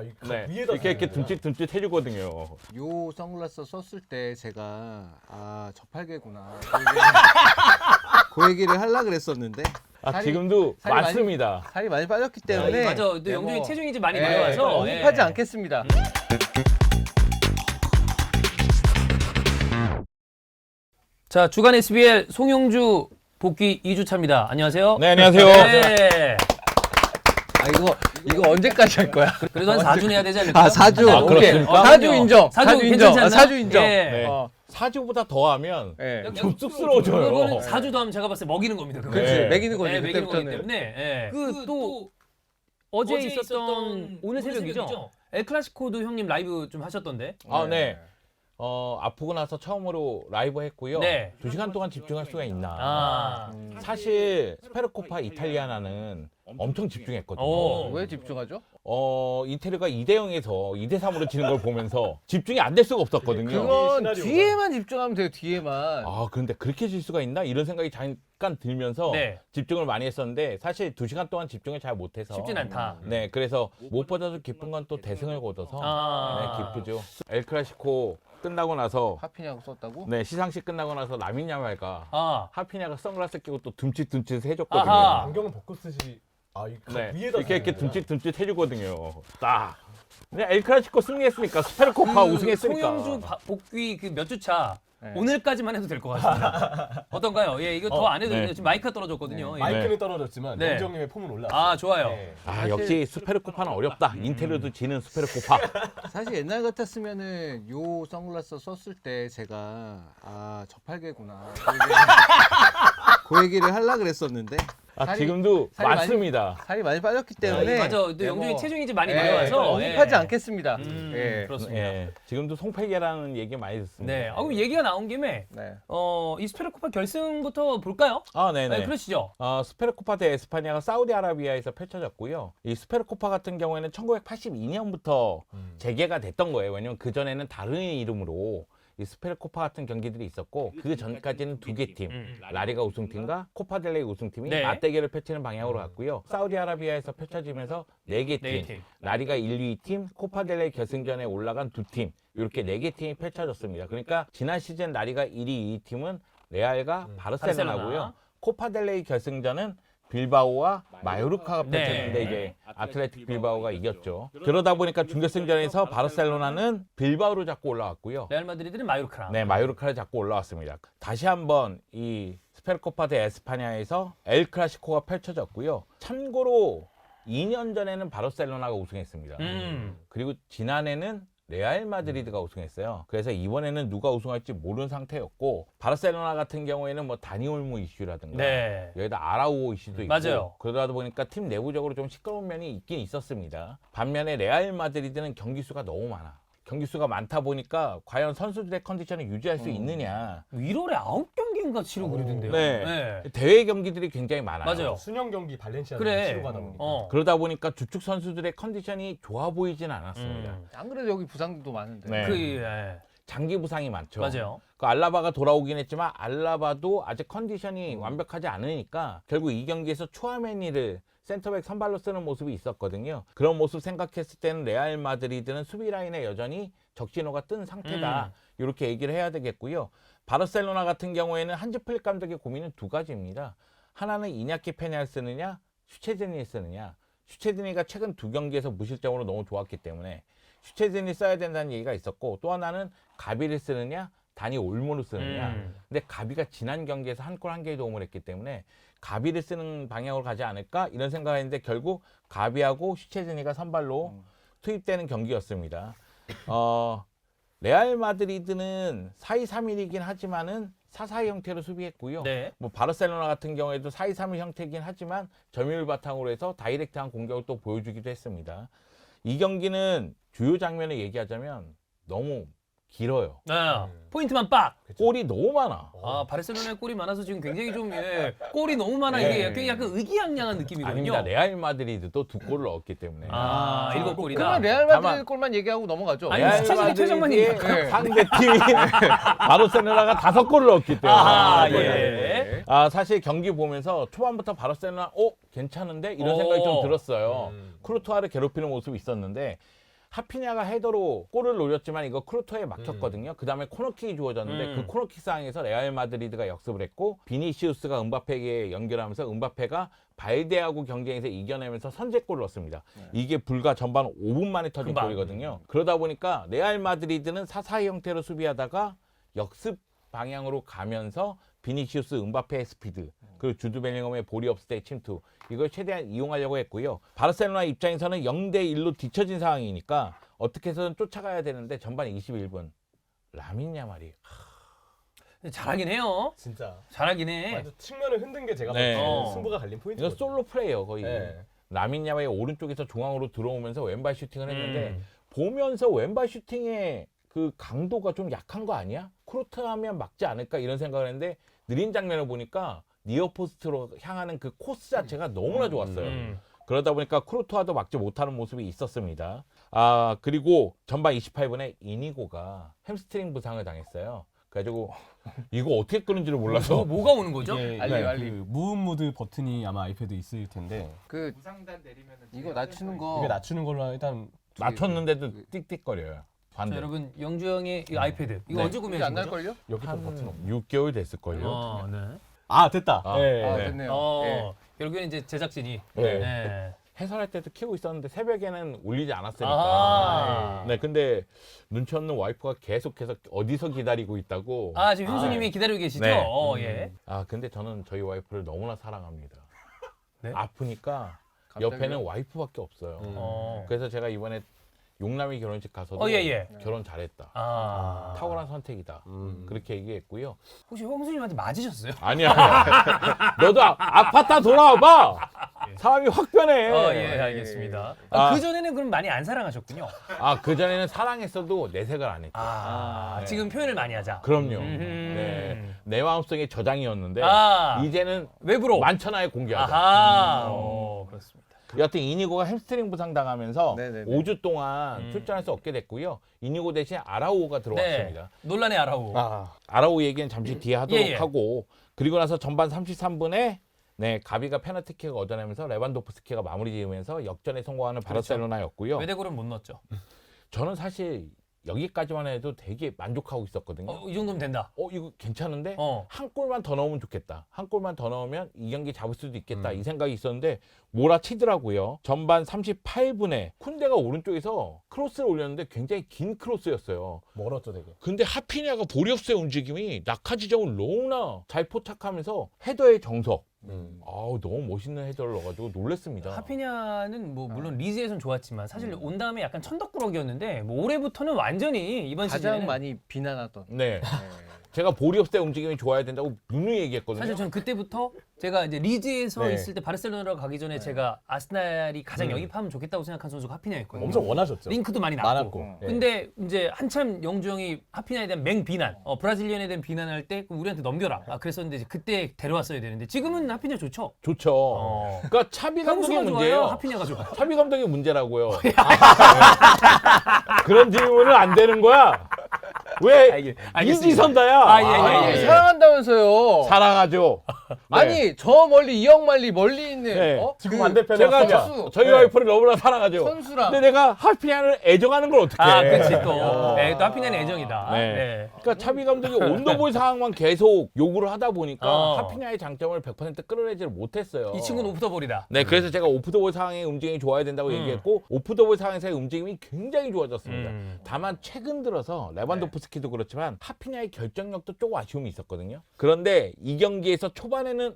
네. 위에다 이렇게 듬칫듬칫 해주거든요. 요 선글라스 썼을 때 제가 저팔계구나 그 얘기를 하려고 그랬었는데 지금도 살이 많이- 맞습니다. 살이 많이 빠졌기 때문에 맞아. 또 영준이 뭐, 체중이 좀 많이 내려와서 언급하지 않겠습니다. 자, 주간 SBL 송영주 복귀 2주차입니다. 안녕하세요. 네, 안녕하세요. 네. 이거 언제까지 할 거야? 그래도 한 4주 내야 되지 않을까? 4주. 아, 오케이. 그렇습니까? 4주 인정. 4주 인정. 괜찮지 않나요? 4주 인정. 예. 네. 4주보다 더 하면 예. 좀 쑥스러워져요. 그거는 4주도 하면 제가 봤을 때 먹이는 겁니다. 그거. 그렇지. 네. 먹이는 거지. 네, 먹이는 거기 그때부터는. 때문에. 예. 또 어제 있었던 오늘 새벽이죠? 엘클라시코도 형님 라이브 좀 하셨던데. 아, 네. 아프고 나서 처음으로 라이브 했고요. 네. 2시간 동안 집중할 수가 있나. 아. 사실 스페르코파 이탈리아나는 엄청 집중했거든요. 왜 집중하죠? 인테르가 2대0에서 2대3으로 지는 걸 보면서 집중이 안 될 수가 없었거든요. 그건 시나리오가. 뒤에만 집중하면 돼요. 뒤에만. 그런데 그렇게 질 수가 있나? 이런 생각이 잠깐 들면서 네. 집중을 많이 했었는데 사실 2시간 동안 집중을 잘 못해서 쉽진 않다. 네, 그래서 무엇보다도 기쁜 건 또 대승을 거둬서 아. 네, 기쁘죠. 엘클라시코 끝나고 나서 하피냐고 썼다고? 네, 시상식 끝나고 나서 라민 야말과 하피냐가 선글라스 끼고 또 듬칫듬칫 해줬거든요. 아하. 안경은 벗고 쓰시. 네, 위에다 이렇게 듬칫듬칫 해주거든요. 딱. 네, 엘클라시코 승리했으니까 스페르코파 우승했으니까. 송영주 복귀 그 몇 주차 네. 오늘까지만 해도 될 것 같습니다. 어떤가요? 예, 이거 더 안 해도 네. 돼요. 지금 마이크가 떨어졌거든요. 예. 마이크는 떨어졌지만 네. 영정님의 폼은 올라왔어요. 아, 좋아요. 네. 역시 스페르코파는 어렵다. 인테리어도 지는 스페르코파. 사실 옛날 같았으면은 요 선글라스 썼을 때 제가 저팔계구나 그 얘기를 하려고 그랬었는데 지금도 살이 많이- 맞습니다. 살이 많이 빠졌기 때문에 맞아. 또 영준이 뭐, 체중이 좀 많이 예, 내려와서 언급하지 않겠습니다. 예. 그렇습니다. 예, 지금도 송팔계라는 얘기 많이 듣습니다. 네. 그럼 얘기가 나온 김에 네. 이 스페르코파 결승부터 볼까요? 네네. 네, 그러시죠. 스페르코파 대 에스파냐가 사우디아라비아에서 펼쳐졌고요. 이 스페르코파 같은 경우에는 1982년부터 재개가 됐던 거예요. 왜냐면 그 전에는 다른 이름으로 이 스페르코파 같은 경기들이 있었고 그 전까지는 두 개 팀, 라리가 우승팀과 코파델레이 우승팀이 네. 맞대결을 펼치는 방향으로 갔고요. 사우디아라비아에서 펼쳐지면서 네 개 네 팀, 팀. 라리가 1, 2팀, 코파델레이 결승전에 올라간 두 팀, 이렇게 네 개 팀이 펼쳐졌습니다. 그러니까 지난 시즌 라리가 1위, 2팀은 레알과 바르셀로나고요. 바르셀로나. 코파델레이 결승전은 빌바오와 마요르카가 네. 펼쳤는데 이제 아틀레틱 빌바오가 이겼죠. 그러다 보니까 준결승전에서 바르셀로나는 빌바오를 잡고 올라왔고요. 레알 마드리드는 마요르카랑. 네, 마요르카를 잡고 올라왔습니다. 다시 한번 이 스페르코파 대 에스파냐에서 엘 클라시코가 펼쳐졌고요. 참고로 2년 전에는 바르셀로나가 우승했습니다. 그리고 지난해는 레알 마드리드가 우승했어요. 그래서 이번에는 누가 우승할지 모르는 상태였고 바르셀로나 같은 경우에는 뭐 다니 올모 이슈라든가 네. 여기다 아라우오 이슈도 있고 맞아요. 그러다 보니까 팀 내부적으로 좀 시끄러운 면이 있긴 있었습니다. 반면에 레알 마드리드는 경기 수가 너무 많아. 경기 수가 많다 보니까 과연 선수들의 컨디션을 유지할 수 있느냐. 1월에 9경기인가 치르고 그러던데요. 네. 대회 경기들이 굉장히 많아요. 맞아요. 수년 경기 발렌시아 그래. 치고 가다 보니까. 그러다 보니까 주축 선수들의 컨디션이 좋아 보이진 않았습니다. 안 그래도 여기 부상도 많은데. 네. 예. 장기 부상이 많죠. 맞아요. 그 알라바가 돌아오긴 했지만 알라바도 아직 컨디션이 완벽하지 않으니까 결국 이 경기에서 추아메니를 센터백 선발로 쓰는 모습이 있었거든요. 그런 모습 생각했을 때는 레알 마드리드는 수비 라인에 여전히 적신호가 뜬 상태다. 이렇게 얘기를 해야 되겠고요. 바르셀로나 같은 경우에는 한지 플릭 감독의 고민은 두 가지입니다. 하나는 이냐키 페냐를 쓰느냐, 슈체즈니를 쓰느냐. 슈체즈니가 최근 두 경기에서 무실점으로 너무 좋았기 때문에 슈체즈니 써야 된다는 얘기가 있었고 또 하나는 가비를 쓰느냐, 다니 올모를 쓰느냐. 근데 가비가 지난 경기에서 한 골 한 개의 도움을 했기 때문에 가비를 쓰는 방향으로 가지 않을까 이런 생각을 했는데 결국 가비하고 슈체즈니가 선발로 투입되는 경기였습니다. 레알 마드리드는 4-2-3-1이긴 하지만은 4-4-2 형태로 수비했고요. 네. 뭐 바르셀로나 같은 경우에도 4-2-3-1 형태이긴 하지만 점유율 바탕으로 해서 다이렉트한 공격을 또 보여주기도 했습니다. 이 경기는 주요 장면을 얘기하자면 너무 길어요. 네. 포인트만 빡. 골이 너무 많아. 바르셀로나에 골이 많아서 지금 굉장히 좀 골이 너무 많아. 네. 이게 약간 의기양양한 느낌이거든요. 아닙니다. 레알 마드리드도 두 골을 넣었기 때문에. 7골이다. 그러면 레알 마드리드 다만- 골만 얘기하고 넘어가죠. 아니, 레알 스타일이 최정만 마드리드의 얘기할까요? 상대팀이 바르셀로나가 5골을 넣었기 때문에. 예. 사실 경기 보면서 초반부터 바르셀로나 괜찮은데 이런 생각이 좀 들었어요. 크루토아를 괴롭히는 모습이 있었는데 하피냐가 헤더로 골을 노렸지만 이거 크루토에 막혔거든요. 그 다음에 코너킥이 주어졌는데 그 코너킥 상황에서 레알 마드리드가 역습을 했고 비니시우스가 은바페에게 연결하면서 은바페가 발데하고 경쟁에서 이겨내면서 선제골을 넣었습니다. 이게 불과 전반 5분 만에 터진 금방. 골이거든요. 그러다 보니까 레알 마드리드는 4-4-2 형태로 수비하다가 역습 방향으로 가면서 비니시우스, 은바페의 스피드 그리고 주드 벨링엄의 볼이 없을 때의 침투 이걸 최대한 이용하려고 했고요. 바르셀로나 입장에서는 0대1로 뒤처진 상황이니까 어떻게 해서든 쫓아가야 되는데 전반 21분 라민 야말이 잘하긴 해요. 진짜 잘하긴 해. 완전 측면을 흔든 게 제가 네. 봤을 때 승부가 갈린 포인트. 이거 솔로 플레이어 거의 네. 라민 야말이 오른쪽에서 중앙으로 들어오면서 왼발 슈팅을 했는데 음. 보면서 왼발 슈팅의 그 강도가 좀 약한 거 아니야? 크로트 하면 막지 않을까 이런 생각을 했는데 느린 장면을 보니까 니어포스트로 향하는 그 코스 자체가 너무나 좋았어요. 그러다 보니까 크로트와도 막지 못하는 모습이 있었습니다. 아 그리고 전반 28분에 이니고가 햄스트링 부상을 당했어요. 그래가지고 이거 어떻게 끄는지를 몰라서 뭐가 오는 거죠? 이게 알리. 그 무브무드 버튼이 아마 아이패드에 있을 텐데 그 무상단 내리면은 이거 낮추는 거. 이게 낮추는 걸로 일단 맞췄는데도 띡띡거려요. 자, 반대. 여러분 영주 형의 이 아이패드 이거 네. 언제 이게 구매하신 안날 거죠? 걸요? 여기 또 한 버튼 없네. 6개월 됐을걸요. 어, 네. 아 됐다. 아, 네. 아 네. 됐네요. 예. 결국엔 이제 제작진이 네. 네. 해설할 때도 키우고 있었는데 새벽에는 울리지 않았으니까. 아하. 네, 근데 눈치 없는 와이프가 계속해서 어디서 기다리고 있다고. 아 지금 현수님이 기다리고 계시죠? 네. 예. 아, 근데 저는 저희 와이프를 너무나 사랑합니다. 네? 아프니까 갑자기요? 옆에는 와이프밖에 없어요. 어. 그래서 제가 이번에 용남이 결혼식 가서도 예. 결혼 잘했다. 아. 탁월한 선택이다. 그렇게 얘기했고요. 혹시 형수님한테 맞으셨어요? 아니야. 너도 아파트 돌아와봐. 사람이 확 변해. 예, 알겠습니다. 아. 그 전에는 그럼 많이 안 사랑하셨군요. 아, 그전에는 사랑했어도 내색을 안 했죠. 아, 지금 표현을 많이 하자. 그럼요. 음흠. 네. 내 마음속에 저장이었는데 아. 이제는 외부로. 만천하에 공개하자. 아하. 그렇습니다. 여하튼 이니고가 햄스트링 부상 당하면서 네네네. 5주 동안 출전할 수 없게 됐고요. 이니고 대신 아라우가 들어왔습니다. 네. 논란의 아라우. 아라우 얘기는 잠시 뒤에 하도록 예. 하고 그리고 나서 전반 33분에 네, 가비가 페널티킥을 얻어내면서 레반도프스키가 마무리 지으면서 역전에 성공하는 바르셀로나였고요. 외대골은 못 넣었죠. 저는 사실 여기까지만 해도 되게 만족하고 있었거든요. 이 정도면 된다. 이거 괜찮은데 어. 한 골만 더 넣으면 좋겠다. 한 골만 더 넣으면 이 경기 잡을 수도 있겠다. 이 생각이 있었는데 몰아치더라고요. 전반 38분에 쿤데가 오른쪽에서 크로스를 올렸는데 굉장히 긴 크로스였어요. 멀었죠 되게. 근데 하피냐가 보리옵스의 움직임이 낙하 지점을 너무나 잘 포착하면서 헤더의 정석. 아우 너무 멋있는 헤더를 넣어가지고 놀랬습니다. 하피냐는 뭐 물론 리즈에선 좋았지만 사실 온 다음에 약간 천덕꾸러기였는데 뭐 올해부터는 완전히 이번 가장 시즌에 많이 비난하던. 네. 제가 보리옵스의 움직임이 좋아야 된다고 누누이 얘기했거든요. 사실 저는 그때부터 제가 이제 리즈에서 네. 있을 때 바르셀로나로 가기 전에 제가 아스날이 가장 영입하면 좋겠다고 생각한 선수가 하피냐였거든요. 엄청 원하셨죠. 링크도 많이 많았고. 났고. 네. 근데 이제 한참 영주 형이 하피냐에 대한 맹비난, 브라질리언에 대한 비난할 때 그럼 우리한테 넘겨라. 그랬었는데 이제 그때 데려왔어야 되는데 지금은 하피냐 좋죠. 좋죠. 그러니까 차비 감독의 형수가 문제예요. 좋아요. 하피냐가 좋아요. 차비 감독의 문제라고요. 그런 질문은 안 되는 거야. 왜 알겠습니다. 이지선다야? 예. 사랑한다면서요. 사랑하죠. 아니 저 멀리 이영만리 멀리 있는 네. 지금 그 반대편에 제가 왔으면 선수. 저희 네. 와이프를 너무나 사랑하죠. 선수랑. 근데 내가 하피냐를 애정하는 걸 어떻게 해? 그렇지 또. 네, 또 하피냐는 애정이다. 네. 네. 그러니까 차비 감독이 온더볼 상황만 계속 요구를 하다 보니까 어. 하피냐의 장점을 100% 끌어내지를 못했어요. 이 친구는 오프더볼이다. 네, 그래서 제가 오프더볼 상황의 움직임이 좋아야 된다고 얘기했고 오프더볼 상황에서의 움직임이 굉장히 좋아졌습니다. 다만 최근 들어서 레반도프스키도 그렇지만 하피냐의 결정력도 조금 아쉬움이 있었거든요. 그런데 이 경기에서 초반에는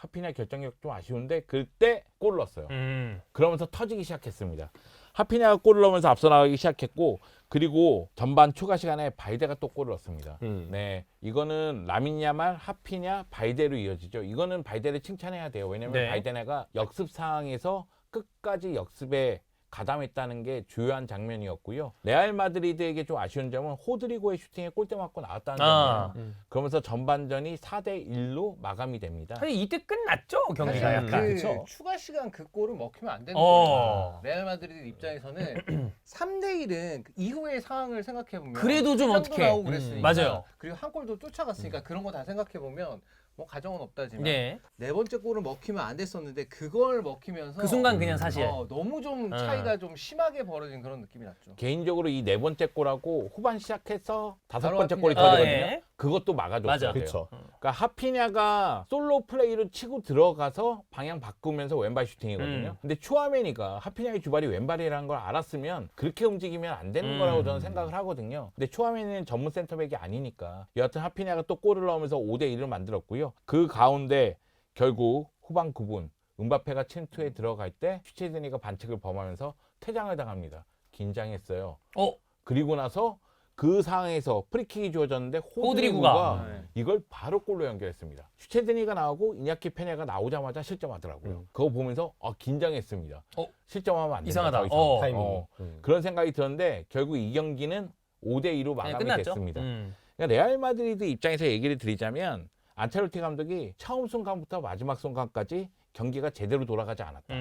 하피냐 결정력 좀 아쉬운데 그때 골을 넣었어요. 그러면서 터지기 시작했습니다. 하피냐가 골을 넣으면서 앞서 나가기 시작했고 그리고 전반 추가 시간에 발데가 또 골을 넣었습니다. 네, 이거는 라민 야말, 하피냐, 발데로 이어지죠. 이거는 발데를 칭찬해야 돼요. 왜냐면 네. 발데네가 역습 상황에서 끝까지 역습에 가담했다는 게 주요한 장면이었고요. 레알 마드리드에게 좀 아쉬운 점은 호드리고의 슈팅에 골대 맞고 나왔다는 점이에요. 그러면서 전반전이 4대1로 마감이 됩니다. 사실 이때 끝났죠 경기가 사실 약간. 그 그쵸. 추가 시간 그 골은 먹히면 안 되는 어. 거예요. 레알 마드리드 입장에서는 3대1은 그 이후의 상황을 생각해 보면 그래도 좀 어떻게 나오고 그랬으니까 맞아요. 그리고 한 골도 쫓아갔으니까 그런 거 다 생각해 보면 뭐 가정은 없다지만 네. 네 번째 골을 먹히면 안 됐었는데 그걸 먹히면서 그 순간 그냥 사실 너무 좀 차이가 좀 심하게 벌어진 그런 느낌이 났죠. 개인적으로 이 네 번째 골하고 후반 시작해서 다섯 바로 번째 골이 하피냐. 터지거든요. 예. 그것도 막아줬어요. 맞아. 그렇죠. 그러니까 하피냐가 솔로 플레이로 치고 들어가서 방향 바꾸면서 왼발 슈팅이거든요. 근데 추아메니가 하피냐의 주발이 왼발이라는 걸 알았으면 그렇게 움직이면 안 되는 거라고 저는 생각을 하거든요. 근데 추아메니는 전문 센터백이 아니니까 여하튼 하피냐가 또 골을 넣으면서 5대1을 만들었고요. 그 가운데 결국 후반 9분 음바페가 침투에 들어갈 때 슈체드니가 반칙을 범하면서 퇴장을 당합니다. 긴장했어요. 그리고 나서 그 상황에서 프리킥이 주어졌는데 호드리구가 네. 이걸 바로 골로 연결했습니다. 슈체드니가 나오고 이냐키 페냐가 나오자마자 실점하더라고요. 그거 보면서 긴장했습니다. 실점하면 안 된다. 이상하다. 더 이상. 타이밍이. 그런 생각이 들었는데 결국 이 경기는 5대2로 마감이 끝났죠. 됐습니다. 그러니까 레알 마드리드 입장에서 얘기를 드리자면 안첼로티 감독이 처음 순간부터 마지막 순간까지 경기가 제대로 돌아가지 않았다.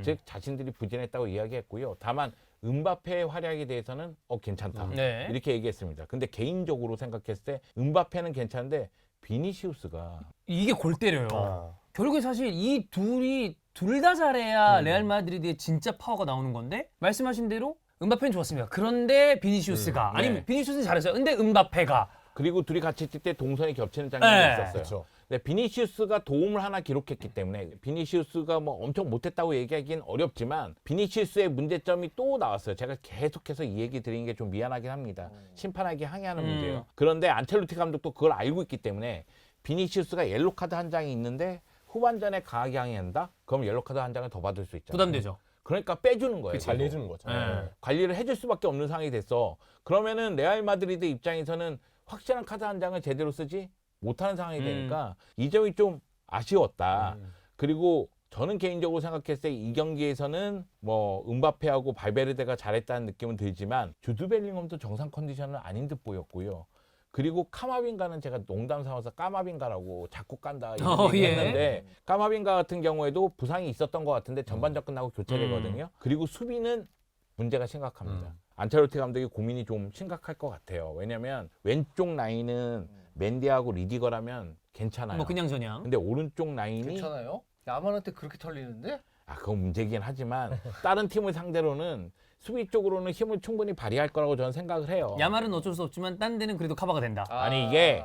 즉 자신들이 부진했다고 이야기했고요. 다만 음바페의 활약에 대해서는 괜찮다. 네. 이렇게 얘기했습니다. 근데 개인적으로 생각했을 때 음바페는 괜찮은데 비니시우스가 이게 골 때려요. 아. 결국에 사실 이 둘이 둘 다 잘해야 레알 마드리드의 진짜 파워가 나오는 건데 말씀하신 대로 음바페는 좋았습니다. 그런데 비니시우스가 아니면 네. 비니시우스는 잘했어요. 근데 음바페가 그리고 둘이 같이 뛸 때 동선이 겹치는 장면이 네. 있었어요. 그렇죠. 근데 비니시우스가 도움을 하나 기록했기 때문에 비니시우스가 뭐 엄청 못했다고 얘기하기는 어렵지만 비니시우스의 문제점이 또 나왔어요. 제가 계속해서 이 얘기 드리는 게 좀 미안하긴 합니다. 심판에게 항의하는 문제예요. 그런데 안첼로티 감독도 그걸 알고 있기 때문에 비니시우스가 옐로 카드 한 장이 있는데 후반전에 강하게 항의한다? 그럼 옐로 카드 한 장을 더 받을 수 있잖아요. 부담되죠. 그러니까 빼주는 거예요. 계속. 관리해주는 거죠. 네. 관리를 해줄 수밖에 없는 상황이 됐어. 그러면은 레알 마드리드 입장에서는 확실한 카드 한 장을 제대로 쓰지 못하는 상황이 되니까 이 점이 좀 아쉬웠다. 그리고 저는 개인적으로 생각했을 때 이 경기에서는 뭐 음바페하고 발베르데가 잘했다는 느낌은 들지만 주드 벨링엄도 정상 컨디션은 아닌 듯 보였고요. 그리고 카마빈가는 제가 농담 삼아서 까마빈가라고 자꾸 깐다 이런 얘기 예. 했는데 까마빈가 같은 경우에도 부상이 있었던 것 같은데 전반전 끝나고 교체되거든요. 그리고 수비는 문제가 심각합니다. 안첼로티 감독이 고민이 좀 심각할 것 같아요. 왜냐면 왼쪽 라인은 맨디하고 리디거라면 괜찮아요. 뭐 그냥 저냥. 근데 오른쪽 라인이 괜찮아요? 야만한테 그렇게 털리는데? 그건 문제긴 하지만 다른 팀을 상대로는 수비 쪽으로는 힘을 충분히 발휘할 거라고 저는 생각을 해요. 야말은 어쩔 수 없지만 딴 데는 그래도 커버가 된다. 아니, 이게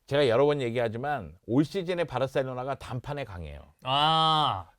제가 여러 번 얘기하지만 올 시즌에 바르셀로나가 단판에 강해요.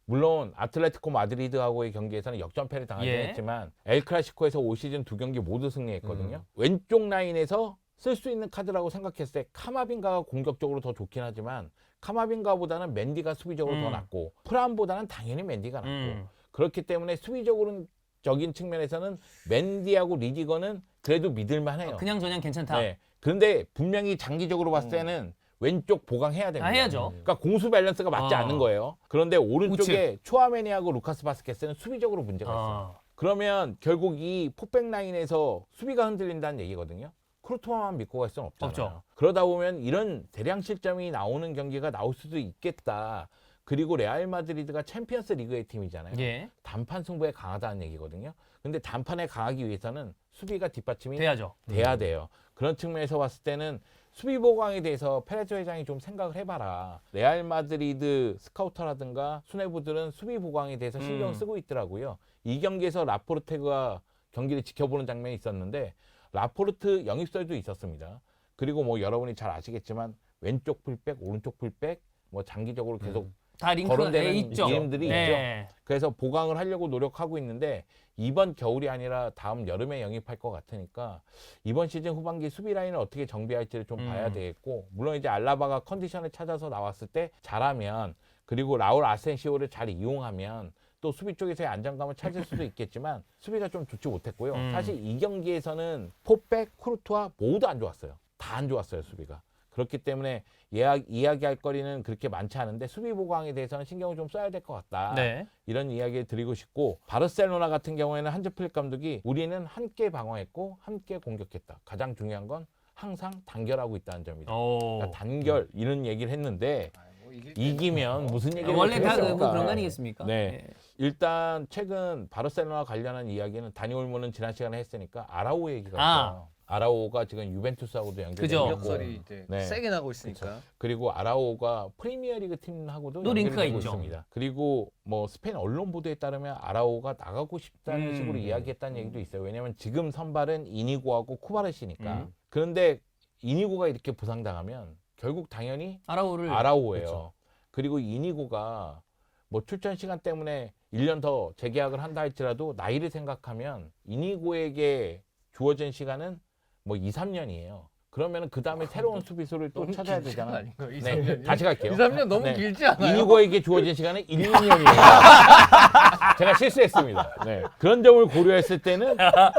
물론 아틀레티코 마드리드하고의 경기에서는 역전패를 당하긴 예. 했지만 엘 클라시코에서 올 시즌 두 경기 모두 승리했거든요. 왼쪽 라인에서 쓸 수 있는 카드라고 생각했을 때 카마빈가가 공격적으로 더 좋긴 하지만 카마빈가보다는 맨디가 수비적으로 더 낫고 프람보다는 당연히 맨디가 낫고 그렇기 때문에 수비적인 측면에서는 맨디하고 리디거는 그래도 믿을만해요. 그냥 저냥 괜찮다. 네. 그런데 분명히 장기적으로 봤을 때는 왼쪽 보강해야 됩니다. 해야죠. 그러니까 공수 밸런스가 맞지 않는 거예요. 그런데 오른쪽에 초아메니하고 루카스 바스케스는 수비적으로 문제가 있어요. 그러면 결국 이 포백 라인에서 수비가 흔들린다는 얘기거든요. 크루토마만 믿고 갈 수는 없잖아요. 없죠. 그러다 보면 이런 대량 실점이 나오는 경기가 나올 수도 있겠다. 그리고 레알 마드리드가 챔피언스 리그의 팀이잖아요. 예. 단판 승부에 강하다는 얘기거든요. 근데 단판에 강하기 위해서는 수비가 뒷받침이 돼야죠. 돼야 돼요. 그런 측면에서 봤을 때는 수비 보강에 대해서 페레즈 회장이 좀 생각을 해봐라. 레알 마드리드 스카우터라든가 수뇌부들은 수비 보강에 대해서 신경 쓰고 있더라고요. 이 경기에서 라포르테가 경기를 지켜보는 장면이 있었는데 라포르트 영입설도 있었습니다. 그리고 뭐 여러분이 잘 아시겠지만 왼쪽 풀백, 오른쪽 풀백 뭐 장기적으로 계속 다 링크가 거론되는 돼 있죠. 이름들이 네. 있죠. 그래서 보강을 하려고 노력하고 있는데 이번 겨울이 아니라 다음 여름에 영입할 것 같으니까 이번 시즌 후반기 수비 라인을 어떻게 정비할지를 좀 봐야 되겠고 물론 이제 알라바가 컨디션을 찾아서 나왔을 때 잘하면 그리고 라울 아센시오를 잘 이용하면 또 수비 쪽에서의 안정감을 찾을 수도 있겠지만 수비가 좀 좋지 못했고요. 사실 이 경기에서는 포백, 쿠르투아 모두 안 좋았어요. 다 안 좋았어요, 수비가. 그렇기 때문에 이야기할 거리는 그렇게 많지 않은데 수비 보강에 대해서는 신경을 좀 써야 될 것 같다. 네. 이런 이야기를 드리고 싶고 바르셀로나 같은 경우에는 한즈 플릭 감독이 우리는 함께 방어했고 함께 공격했다. 가장 중요한 건 항상 단결하고 있다는 점이다. 그러니까 단결 이런 얘기를 했는데 이기면 무슨 얘기를 원래 다 했겠습니까? 뭐 그런 거 아니겠습니까? 네. 예. 일단 최근 바르셀로나 관련한 이야기는 다니 올모는 지난 시간에 했으니까 아라우 얘기가 있어요. 아라오가 지금 유벤투스하고도 연결되고 그죠. 있고 역설이 이제 네. 세게 나고 있으니까. 그리고 아라오가 프리미어리그 팀하고도 또 링크가 연결되고 있죠. 있습니다. 그리고 뭐 스페인 언론 보도에 따르면 아라오가 나가고 싶다는 식으로 이야기했다는 얘기도 있어요. 왜냐면 지금 선발은 이니고하고 쿠바르시니까. 그런데 이니고가 이렇게 부상당하면 결국 당연히 아라오를 아라오예요. 그렇죠. 그리고 이니고가 뭐 출전 시간 때문에 1년 더 재계약을 한다 할지라도 나이를 생각하면 이니고에게 주어진 시간은 뭐 2, 3년이에요. 그러면 그 다음에 새로운 수비수를 또 너무 찾아야 길지 되잖아. 아닌가요? 2, 네, 3년이? 다시 갈게요. 2, 3년 너무 네. 길지 않아요? 이니고에게 주어진 시간은 1, 2년이에요. 제가 실수했습니다. 네. 그런 점을 고려했을 때는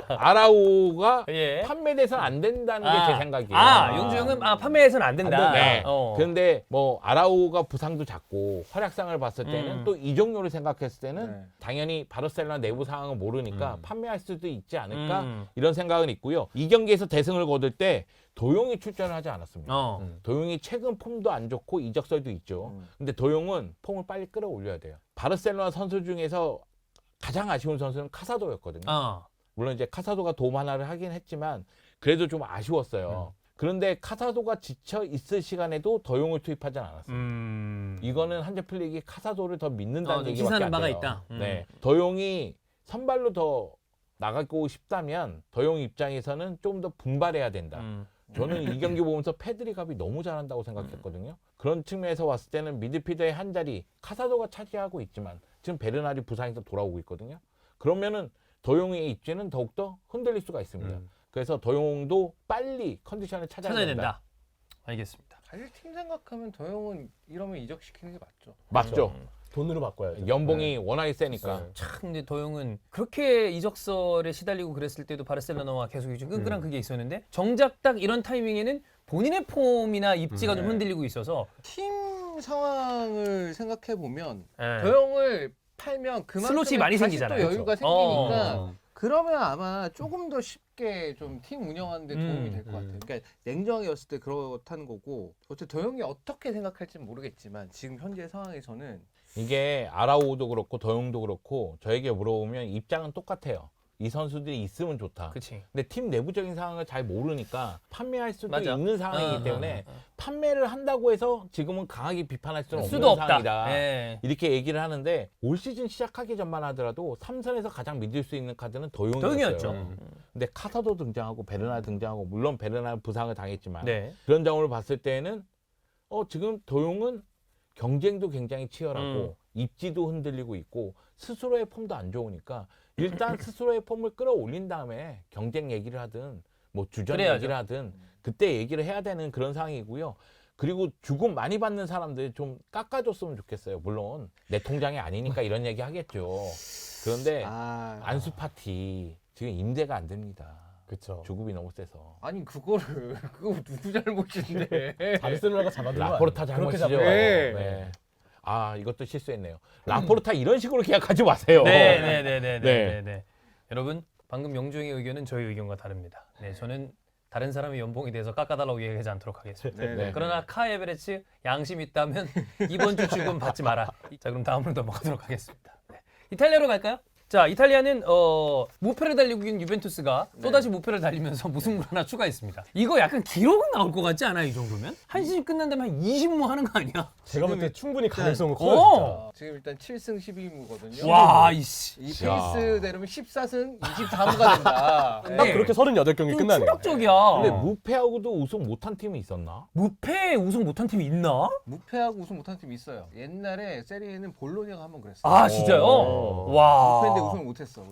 아라오가 예. 판매돼서는 안 된다는 게 제 생각이에요. 용주형은 판매해서는 안 된다. 네. 어. 근데 뭐 아라오가 부상도 작고 활약상을 봤을 때는 또 이적료를 생각했을 때는 네. 당연히 바르셀로나 내부 상황을 모르니까 판매할 수도 있지 않을까 음. 이런 생각은 있고요. 이 경기에서 대승을 거둘 때 도용이 출전을 하지 않았습니다. 도용이 최근 폼도 안 좋고 이적설도 있죠. 근데 도용은 폼을 빨리 끌어올려야 돼요. 바르셀로나 선수 중에서 가장 아쉬운 선수는 카사도였거든요. 물론 이제 카사도가 도움 하나를 하긴 했지만 그래도 좀 아쉬웠어요. 그런데 카사도가 지쳐 있을 시간에도 도용을 투입하지 않았어요. 이거는 한제플릭이 카사도를 더 믿는다는 얘기밖에 기사는 안 바가 돼요. 있다. 네, 도용이 선발로 더 나가고 싶다면 도용 입장에서는 좀 더 분발해야 된다. 저는 이 경기 보면서 페드리갑이 너무 잘한다고 생각했거든요. 그런 측면에서 봤을 때는 미드필더의 한 자리 카사도가 차지하고 있지만 지금 베르나리 부상에서 돌아오고 있거든요. 그러면은 도용의 입지는 더욱더 흔들릴 수가 있습니다. 그래서 도용도 빨리 컨디션을 찾아야 된다. 알겠습니다. 사실 팀 생각하면 도영은 이러면 이적시키는 게 맞죠. 맞죠? 돈으로 바꿔야죠. 연봉이 워낙에 세니까. 참 근데 도영은 그렇게 이적설에 시달리고 그랬을 때도 바르셀로나와 계속 좀 끈끈한 그게 있었는데 정작 딱 이런 타이밍에는 본인의 폼이나 입지가 좀 흔들리고 있어서 팀 상황을 생각해 보면 예. 도영을 팔면 그만큼 슬롯이 많이 다시 생기잖아요. 또 여유가 그렇죠. 생기니까 그러면 아마 조금 더 쉽게 좀 팀 운영하는 데 도움이 될 것 같아요. 그러니까 냉정하게 봤을 때 그렇다는 거고 어쨌든 도영이 어떻게 생각할지는 모르겠지만 지금 현재 상황에서는 이게 아라오도 그렇고 도용도 그렇고 저에게 물어보면 입장은 똑같아요. 이 선수들이 있으면 좋다. 그치. 근데 팀 내부적인 상황을 잘 모르니까 판매할 수도 맞아. 있는 상황이기 때문에 판매를 한다고 해서 지금은 강하게 비판할 수는 수도 없는 없다. 상황이다. 예. 이렇게 얘기를 하는데 올 시즌 시작하기 전만 하더라도 3선에서 가장 믿을 수 있는 카드는 도용이었어요. 도용이었죠. 근데 카사도 등장하고 베르나 등장하고 물론 베르나 부상을 당했지만 네. 그런 점을 봤을 때는 지금 도용은 경쟁도 굉장히 치열하고 입지도 흔들리고 있고 스스로의 폼도 안 좋으니까 일단 스스로의 폼을 끌어올린 다음에 경쟁 얘기를 하든 뭐 주전 그래야죠. 얘기를 하든 그때 얘기를 해야 되는 그런 상황이고요. 그리고 주급 많이 받는 사람들 좀 깎아줬으면 좋겠어요. 물론 내 통장이 아니니까 이런 얘기 하겠죠. 그런데 안수 파티 지금 임대가 안 됩니다. 그렇죠. 주급이 너무 세서. 아니 그거 누구 잘못인데? 바르셀로나가 잡아둔 거 라포르타 아니에요? 그렇게 잘못이죠. 네. 네. 아 이것도 실수했네요. 라포르타 이런 식으로 계약하지 마세요. 네네네네네. 여러분 방금 영주형의 의견은 저희 의견과 다릅니다. 네, 저는 다른 사람의 연봉에 대해서 깎아달라고 얘기하지 않도록 하겠습니다. 네. 그러나 카 에베레츠 양심 있다면 이번 주 주금 받지 마라. 자 그럼 다음으로 넘어가도록 하겠습니다. 네. 이탈리아로 갈까요? 자 이탈리아는 무패를 달리고 있는 유벤투스가 또다시 무패를 달리면서 무승부를 하나 추가했습니다. 이거 약간 기록은 나올 것 같지 않아요? 이 정도면? 한 시즌 끝난다면 한 20무 하는 거 아니야? 제가 볼 때 충분히 가능성은 커요. 어. 지금 일단 7승 12무거든요. 와 이씨. 이 페이스대로면 14승 24무가 된다. 딱 그렇게 38경기 좀 끝나네요. 충격적이야. 근데 무패하고도 우승 못한 팀이 있었나? 무패 우승 못한 팀이 있나? 무패하고 우승 못한 팀이 있어요. 옛날에 세리에는 볼로냐가 한번 그랬어요. 아 진짜요? 와. 무패인데 우승을 못했어.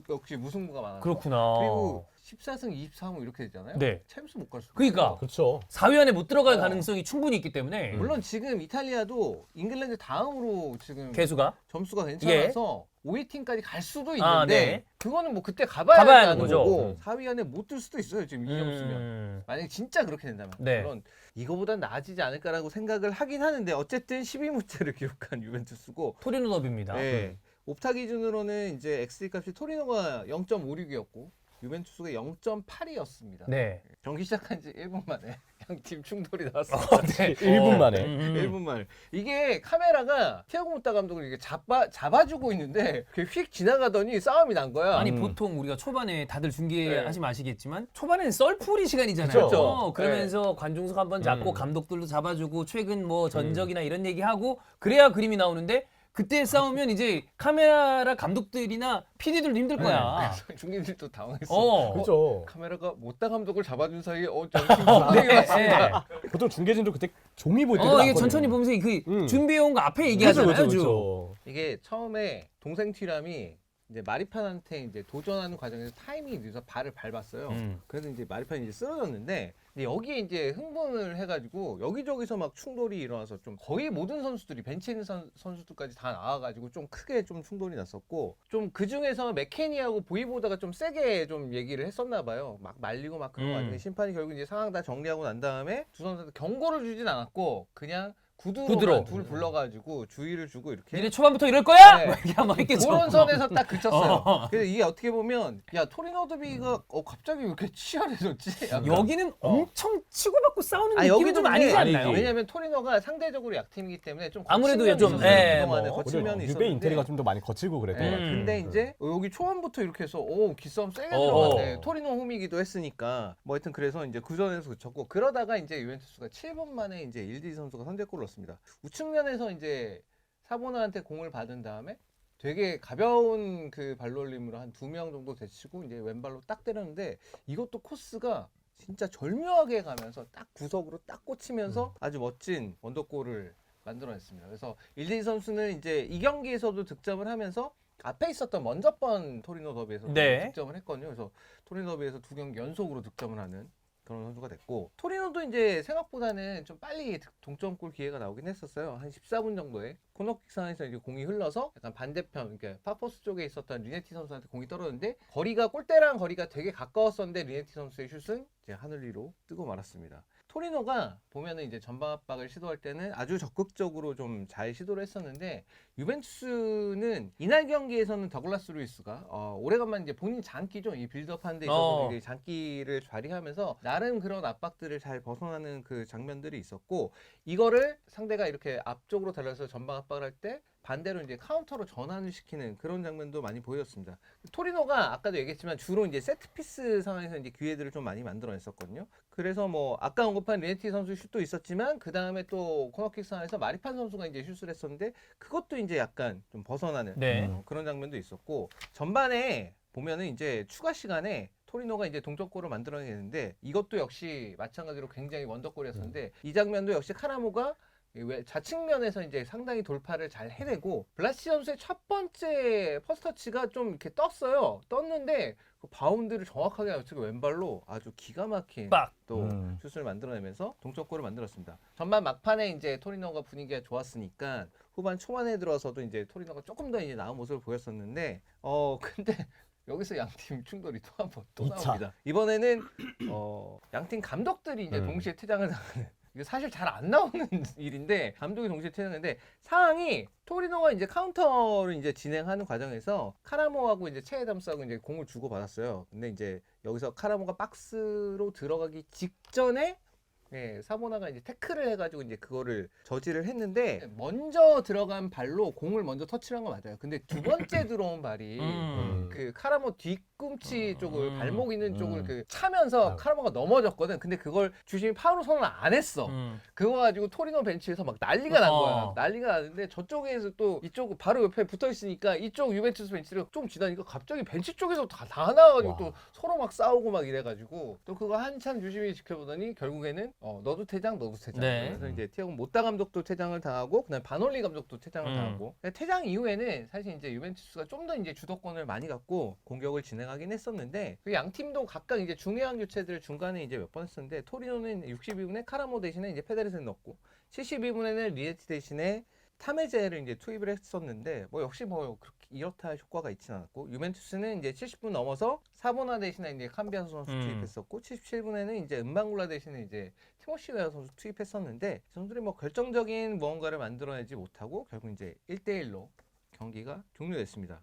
역시 무승부가 많아. 그렇구나. 그리고 14승 23무 이렇게 되잖아요. 네. 챔스 못 갈 수. 그러니까 그렇죠. 4위 안에 못 들어갈 가능성이 충분히 있기 때문에 물론 지금 이탈리아도 잉글랜드 다음으로 지금 개수가 점수가 괜찮아서 5위 팀까지 갈 수도 있는데 아, 네. 그거는 뭐 그때 가봐야 가봐야 하는 하는 거죠. 거고 4위 안에 못 들 수도 있어요. 지금 이 점수면. 만약에 진짜 그렇게 된다면 네. 물론 이거보단 나아지지 않을까라고 생각을 하긴 하는데 어쨌든 12무째를 기록한 유벤투스고 토리노 더비입니다. 네. 옵타 기준으로는 이제 XG 값이 토리노가 0.56이었고 유벤투스가 0.8이었습니다. 네. 경기 시작한 지 1분 만에 양팀 충돌이 나왔어요. 네. 1분 만에. 1분 만에. 이게 카메라가 티아고 모타 감독을 이렇게 잡아주고 있는데 휙 지나가더니 싸움이 난 거야. 아니 보통 우리가 초반에 다들 네. 중계하시면 아시겠지만 초반에는 썰풀이 시간이잖아요. 그쵸. 그러면서 관중석 한번 잡고 감독들도 잡아주고 최근 뭐 전적이나 이런 얘기하고 그래야 그림이 나오는데 그때 싸우면 이제 카메라 감독들이나 PD들도 힘들 거야. 중계들도 당황했어. 그렇죠. 카메라가 모타 감독을 잡아준 사이에 정신 분쟁이 왔습니다. 보통 중계진도 그때 종이 볼 때가 이게 많거든요. 천천히 보면서 그 음. 준비해온 거 앞에 얘기하잖아요. 그렇죠, 쭉. 그렇죠. 이게 처음에 동생 튀람이 이제 마리판한테 이제 도전하는 과정에서 타이밍이 늦어서 발을 밟았어요. 그래서 이제 마리판이 이제 쓰러졌는데 근데 여기에 이제 흥분을 해가지고 여기저기서 막 충돌이 일어나서 좀 거의 모든 선수들이 벤치에 있는 선수들까지 다 나와가지고 좀 크게 좀 충돌이 났었고 좀 그 중에서 맥케니하고 보이보다가 좀 세게 좀 얘기를 했었나 봐요. 막 말리고 막 그런 거 같은데 심판이 결국 이제 상황 다 정리하고 난 다음에 두 선수한테 경고를 주진 않았고 그냥 구두로 둘 불러가지고 주의를 주고 이렇게 니네 초반부터 이럴 거야? 네. 뭐 이렇게 한번 했겠죠. 그런 선에서 딱 그쳤어요. 그래서 이게 어떻게 보면 야 토리노 더비가 갑자기 왜 이렇게 치열해졌지? 약간. 여기는 엄청 치고받고 싸우는 아, 느낌이 여기도 좀 아니지 근데 않나요? 왜냐면 토리노가 상대적으로 약팀이기 때문에 좀 아무래도 거친 좀, 면이 있었어요. 예, 그동안에 뭐. 거친 면이 유베 있었는데 인테리가 좀 더 많이 거칠고 그래도. 네, 근데 이제 여기 초반부터 이렇게 해서 기싸움 세게 들어갔네. 토리노 홈이기도 했으니까 뭐 하여튼 그래서 이제 구전에서 그쳤고 그러다가 이제 유벤투스가 7분 만에 이제 일디 선수가 선제골을 넣었습니다. 우측면에서 이제 사보나한테 공을 받은 다음에 되게 가벼운 그 발놀림으로 한 2명 정도 제치고 이제 왼발로 딱 때렸는데 이것도 코스가 진짜 절묘하게 가면서 딱 구석으로 딱 꽂히면서 아주 멋진 원더골을 만들어냈습니다. 그래서 일디 선수는 이제 이 경기에서도 득점을 하면서 앞에 있었던 먼저 번 토리노 더비에서 네. 득점을 했거든요. 그래서 토리노 더비에서 2경기 연속으로 득점을 하는 그런 선수가 됐고 토리노도 이제 생각보다는 좀 빨리 동점골 기회가 나오긴 했었어요. 한 14분 정도에 코너킥 상황에서 이제 공이 흘러서 약간 반대편 그러니까 파포스 쪽에 있었던 리네티 선수한테 공이 떨어졌는데 거리가 골대랑 거리가 되게 가까웠었는데 리네티 선수의 슛은 이제 하늘 위로 뜨고 말았습니다. 토리노가 보면은 이제 전방 압박을 시도할 때는 아주 적극적으로 좀 잘 시도를 했었는데 유벤투스는 이날 경기에서는 더글라스 루이스가 오래간만에 이제 본인 장기죠. 이 빌드업하는 데 있어서 되게 장기를 발휘하면서 나름 그런 압박들을 잘 벗어나는 그 장면들이 있었고 이거를 상대가 이렇게 앞쪽으로 달려서 전방 압박을 할 때 반대로 이제 카운터로 전환을 시키는 그런 장면도 많이 보였습니다. 토리노가 아까도 얘기했지만 주로 이제 세트피스 상황에서 이제 기회들을 좀 많이 만들어냈었거든요. 그래서 뭐 아까 언급한 리네티 선수 슛도 있었지만 그 다음에 또 코너킥 상황에서 마리판 선수가 이제 슛을 했었는데 그것도 이제 약간 좀 벗어나는 네. 그런 장면도 있었고 전반에 보면은 이제 추가 시간에 토리노가 이제 동점골을 만들어내는데 이것도 역시 마찬가지로 굉장히 원더골이었었는데 이 장면도 역시 카라모가 좌측면에서 이제 상당히 돌파를 잘 해내고 블라치 선수의 첫 번째 퍼스터치가 좀 이렇게 떴는데 그 바운드를 정확하게 맞추고 왼발로 아주 기가 막힌 또 슛을 만들어내면서 동점골을 만들었습니다. 전반 막판에 이제 토리노가 분위기가 좋았으니까 후반 초반에 들어서도 이제 토리노가 조금 더 이제 나은 모습을 보였었는데 근데 여기서 양팀 충돌이 또 한 번 또 나옵니다. 이번에는 양팀 감독들이 이제 동시에 퇴장을 당하는 이게 사실 잘 안 나오는 일인데 감독이 동시에 퇴장했는데 상황이 토리노가 이제 카운터를 이제 진행하는 과정에서 카라모하고 이제 체에담스하고 이제 공을 주고 받았어요. 근데 이제 여기서 카라모가 박스로 들어가기 직전에 사보나가 이제 태클을 해가지고 이제 그거를 저지를 했는데 먼저 들어간 발로 공을 먼저 터치한 거 맞아요. 근데 두 번째 들어온 발이 그 카라모 뒤꿈치 쪽을 발목 있는 쪽을 그 차면서 카라모가 넘어졌거든. 근데 그걸 주심이 파울로 선언을 안 했어. 그거 가지고 토리노 벤치에서 막 난리가 난 거야. 난리가 나는데 저쪽에서 또 이쪽 바로 옆에 붙어 있으니까 이쪽 유벤투스 벤치를 좀 지나니까 갑자기 벤치 쪽에서 다 나와가지고 또 서로 막 싸우고 막 이래가지고 또 그거 한참 유심히 지켜보더니 결국에는 너도 퇴장, 너도 퇴장. 네. 그래서 이제 티아고 모타 감독도 퇴장을 당하고 그다음에 바놀리 감독도 퇴장을 당하고 퇴장 이후에는 사실 이제 유벤투스가 좀 더 이제 주도권을 많이 갖고 공격을 진행하긴 했었는데 그 양 팀도 각각 이제 중요한 교체들을 중간에 이제 몇 번 했었는데 토리노는 62분에 카라모 대신에 이제 페데르센 넣었고 72분에는 리에티 대신에 타메제를 이제 투입을 했었는데 뭐 역시 뭐 그렇게 이렇다 할 효과가 있지는 않았고 유벤투스는 이제 70분 넘어서 사보나 대신에 이제 캄비아소 선수 투입했었고 77분에는 이제 은방굴라 대신에 이제 티모시 웨어 선수 투입했었는데 선수들이 뭐 결정적인 무언가를 만들어내지 못하고 결국 이제 1대1로 경기가 종료됐습니다.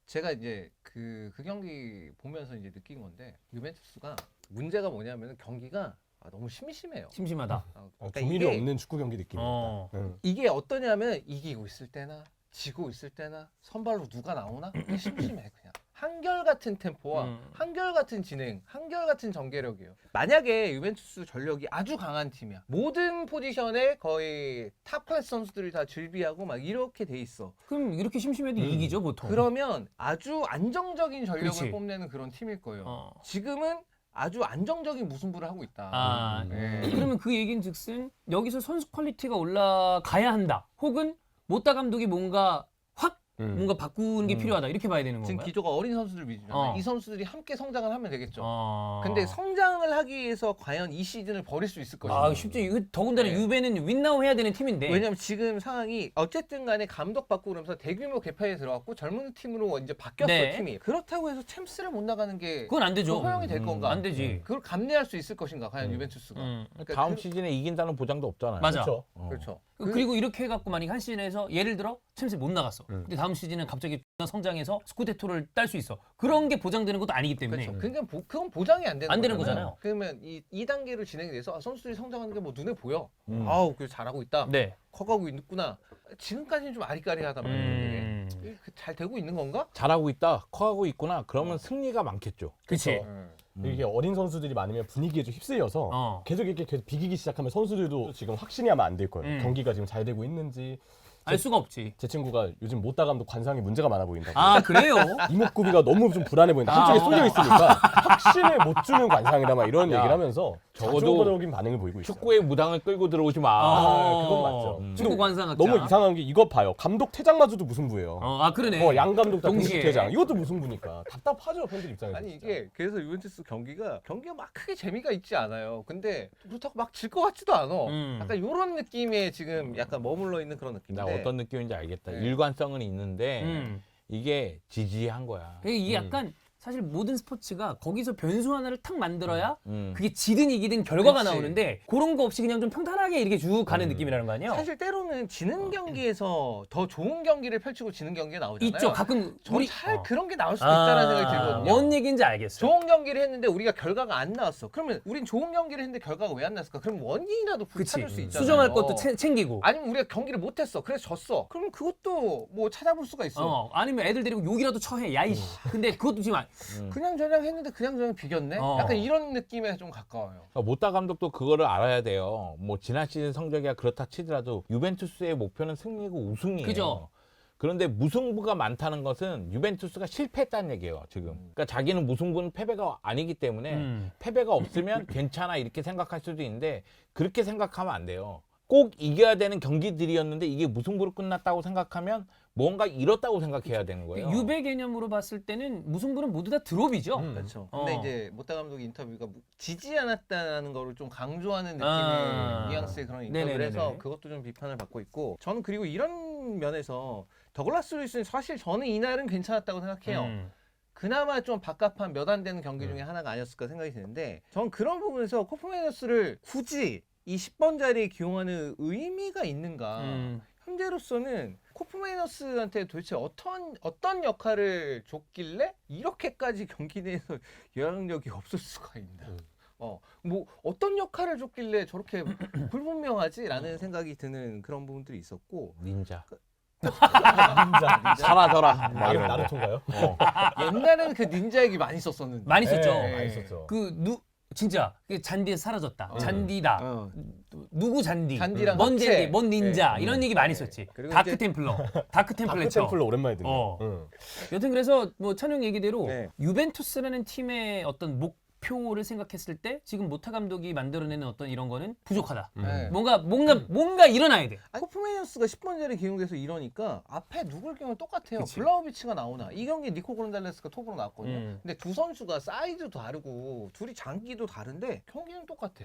제가 이제 그 경기 보면서 이제 느낀 건데 유벤투스가 문제가 뭐냐면 경기가 너무 심심해요. 심심하다. 그러니까 조밀이 이게, 없는 축구 경기 느낌입니다. 어. 이게 어떠냐면 이기고 있을 때나 지고 있을 때나 선발로 누가 나오나 그게 심심해 그냥. 한결같은 템포와 한결같은 진행, 한결같은 전개력이에요. 만약에 유벤투스 전력이 아주 강한 팀이야. 모든 포지션에 거의 탑 클래스 선수들이 다 즐비하고 막 이렇게 돼 있어. 그럼 이렇게 심심해도 이기죠 보통. 그러면 아주 안정적인 전력을 그렇지. 뽐내는 그런 팀일 거예요. 어. 지금은 아주 안정적인 무승부를 하고 있다. 아, 네. 그러면 그 얘기인즉슨 여기서 선수 퀄리티가 올라가야 한다. 혹은 모타 감독이 뭔가 확 뭔가 바꾸는 게 필요하다. 이렇게 봐야 되는 지금 건가요? 기조가 어린 선수들 위주잖아요. 어. 이 선수들이 함께 성장을 하면 되겠죠. 어. 근데 성장을 하기 위해서 과연 이 시즌을 버릴 수 있을 것인가? 아 쉽지. 이거 더군다나 네. 유베는 윈나우 해야 되는 팀인데. 왜냐면 지금 상황이 어쨌든 간에 감독 바꾸고 그러면서 대규모 개편에 들어갔고 젊은 팀으로 이제 바뀌었어 네. 팀이. 그렇다고 해서 챔스를 못 나가는 게 그건 안 되죠. 허용이 될 건가? 안 되지. 그걸 감내할 수 있을 것인가? 과연 유벤투스가. 그러니까 다음 그- 시즌에 이긴다는 보장도 없잖아요. 맞아. 그렇죠. 그렇죠. 그리고 이렇게 해갖고 만약 한 시즌에서 예를 들어 챔스 못 나갔어. 근데 다음 시즌은 갑자기 성장해서 스쿠데토를 딸 수 있어. 그런 게 보장되는 것도 아니기 때문에. 그렇죠. 그러니까 그건 보장이 안 되는 안 되는 거잖아요. 거잖아요. 그러면 이 단계로 진행이 돼서 선수들이 성장하는 게 뭐 눈에 보여. 음. 아우, 그 잘하고 있다. 네. 커가고 있구나. 지금까지는 좀 아리까리하단 말이에요. 이게. 잘 되고 있는 건가? 잘하고 있다, 커하고 있구나. 그러면 승리가 많겠죠. 그치. 이게 어린 선수들이 많으면 분위기에 좀 휩쓸려서 어. 계속 이렇게 계속 비기기 시작하면 선수들도 지금 확신이 하면 안 될 거예요. 음. 경기가 지금 잘 되고 있는지. 알 수가 없지. 제 친구가 요즘 모타 감독 관상에 문제가 많아 보인다고. 아 그래요? 이목구비가 너무 좀 불안해 보인다. 아. 한쪽에 쏠려 있으니까 확신을 못 주는 관상이다 막 이런 야, 얘기를 하면서 적어도 적어도 반응을 보이고 있어요. 축구의 무당을 끌고 들어오지 마. 아, 그건 맞죠. 축구 관상학자. 너무 이상한 게 이거 봐요. 감독 퇴장마저도 무승부예요. 아 그러네. 양 감독 다 동시에. 동시 퇴장. 이것도 무승부니까 답답하죠 팬들 입장에서. 아니 진짜. 이게 그래서 유벤투스 경기가 막 크게 재미가 있지 않아요. 근데 그렇다고 막 질 것 같지도 않아. 약간 이런 느낌에 지금 약간 머물러 있는 그런 나 느낌인데. 어떤 느낌인지 알겠다. 네. 일관성은 있는데 음. 이게 지지한 거야. 이게 약간 사실 모든 스포츠가 거기서 변수 하나를 탁 만들어야 음. 그게 지든 이기든 결과가 그치. 나오는데 그런 거 없이 그냥 좀 평탄하게 이렇게 쭉 가는 느낌이라는 거 아니에요? 사실 때로는 지는 경기에서 더 좋은 경기를 펼치고 지는 경기가 나오잖아요. 있죠. 가끔 저는 우리 잘 그런 게 나올 수도 있다는 생각이 들거든요. 뭔 얘기인지 알겠어. 좋은 경기를 했는데 우리가 결과가 안 나왔어. 그러면 우린 좋은 경기를 했는데 결과가 왜 안 나왔을까? 그럼 원인이라도 그치. 찾을 수 있잖아요. 수정할 것도 챙기고. 아니면 우리가 경기를 못했어. 그래서 졌어. 그러면 그것도 뭐 찾아볼 수가 있어. 아니면 애들 데리고 욕이라도 쳐해. 야이씨. 근데 그것도 지금 그냥 저냥 했는데 그냥 저냥 비겼네. 약간 이런 느낌에 좀 가까워요. 모타 감독도 그거를 알아야 돼요. 뭐 지난 시즌 성적이 그렇다 치더라도 유벤투스의 목표는 승리고 우승이에요. 그죠. 그런데 무승부가 많다는 것은 유벤투스가 실패했다는 얘기예요. 지금. 그러니까 자기는 무승부는 패배가 아니기 때문에 패배가 없으면 괜찮아 이렇게 생각할 수도 있는데 그렇게 생각하면 안 돼요. 꼭 이겨야 되는 경기들이었는데 이게 무승부로 끝났다고 생각하면 뭔가 잃었다고 생각해야 되는 거예요. 유배 개념으로 봤을 때는 무승부는 모두 다 드롭이죠. 그렇죠. 근데 어. 이제 모타 감독 인터뷰가 지지 않았다는 거를 좀 강조하는 느낌의 뉘앙스의 그런 인터뷰를 네네네네. 해서 그것도 좀 비판을 받고 있고 저는 그리고 이런 면에서 더글라스 루이스는 사실 저는 이날은 괜찮았다고 생각해요. 그나마 좀 밥값한 몇 안 되는 경기 중에 하나가 아니었을까 생각이 드는데 저는 그런 부분에서 코프메너스를 굳이 이 10번 자리에 기용하는 의미가 있는가 현재로서는 코프메너스한테 도대체 어떤 역할을 줬길래 이렇게까지 경기 내에서 영향력이 없을 수가 있나 뭐 어떤 역할을 줬길래 저렇게 불분명하지라는 생각이 드는 그런 부분들이 있었고 닌자. 닌자. 사라져라. 막 이런 거. 나루토인가요? 옛날에는 그 닌자 얘기 많이 썼었는데 많이 썼죠. 네, 많이 썼죠. 진짜 잔디에서 사라졌다. 잔디다. 누구 잔디? 잔디랑 뭔 합체. 잔디? 뭔 닌자? 네. 이런 얘기 많이 썼지. 그리고 다크 이제- 템플러. 다크 템플레처. 템플러 오랜만에 듣네. 여튼 그래서 뭐 찬용 얘기대로 네. 유벤투스라는 팀의 어떤 목표를 생각했을 때 지금 모타 감독이 만들어내는 어떤 이런 거는 부족하다. 네. 뭔가 일어나야 돼. 코프메니어스가 10번 자리에 기용돼서 이러니까 앞에 누굴 기용을 똑같아요. 그치. 블라우비치가 나오나 이 경기 니코 고른달레스가 톱으로 나왔거든요. 음. 근데 두 선수가 사이즈도 다르고 둘이 장기도 다른데 경기는 똑같아.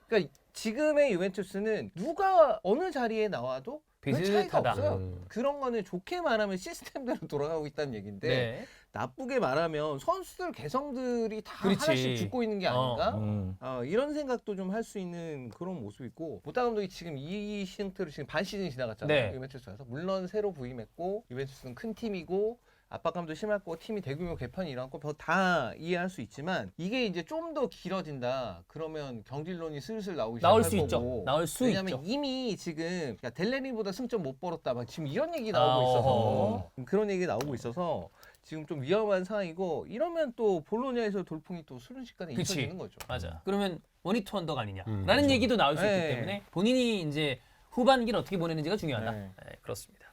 그러니까 지금의 유벤투스는 누가 어느 자리에 나와도 별 차이가 비슷하다. 없어요. 그런 거는 좋게 말하면 시스템대로 돌아가고 있다는 얘기인데 네. 나쁘게 말하면 선수들 개성들이 다 그렇지. 하나씩 죽고 있는 게 아닌가? 음. 이런 생각도 좀 할 수 있는 그런 모습이 있고 모타 감독이 지금 이 시즌대로 지금 반 시즌 지나갔잖아요. 네. 유벤투스에서 물론 새로 부임했고 유벤투스는 큰 팀이고 압박감도 심할 거고 팀이 대규모 개편이 일어날 거 다 이해할 수 있지만 이게 이제 좀 더 길어진다. 그러면 경질론이 슬슬 나오기 나올 시작할 수 있죠. 거고. 나올 수 왜냐면 있죠. 이미 지금 야, 델레리보다 승점 못 벌었다. 막 지금 이런 얘기 나오고 있어서 어허. 그런 얘기 나오고 있어서 지금 좀 위험한 상황이고 이러면 또 볼로냐에서 돌풍이 또 순식간에 그치. 잊혀지는 거죠. 맞아. 그러면 원히트 원더가 아니냐라는 그렇죠. 얘기도 나올 수 있기 네. 때문에 본인이 이제 후반기를 어떻게 보내는지가 중요하다. 네. 네, 그렇습니다.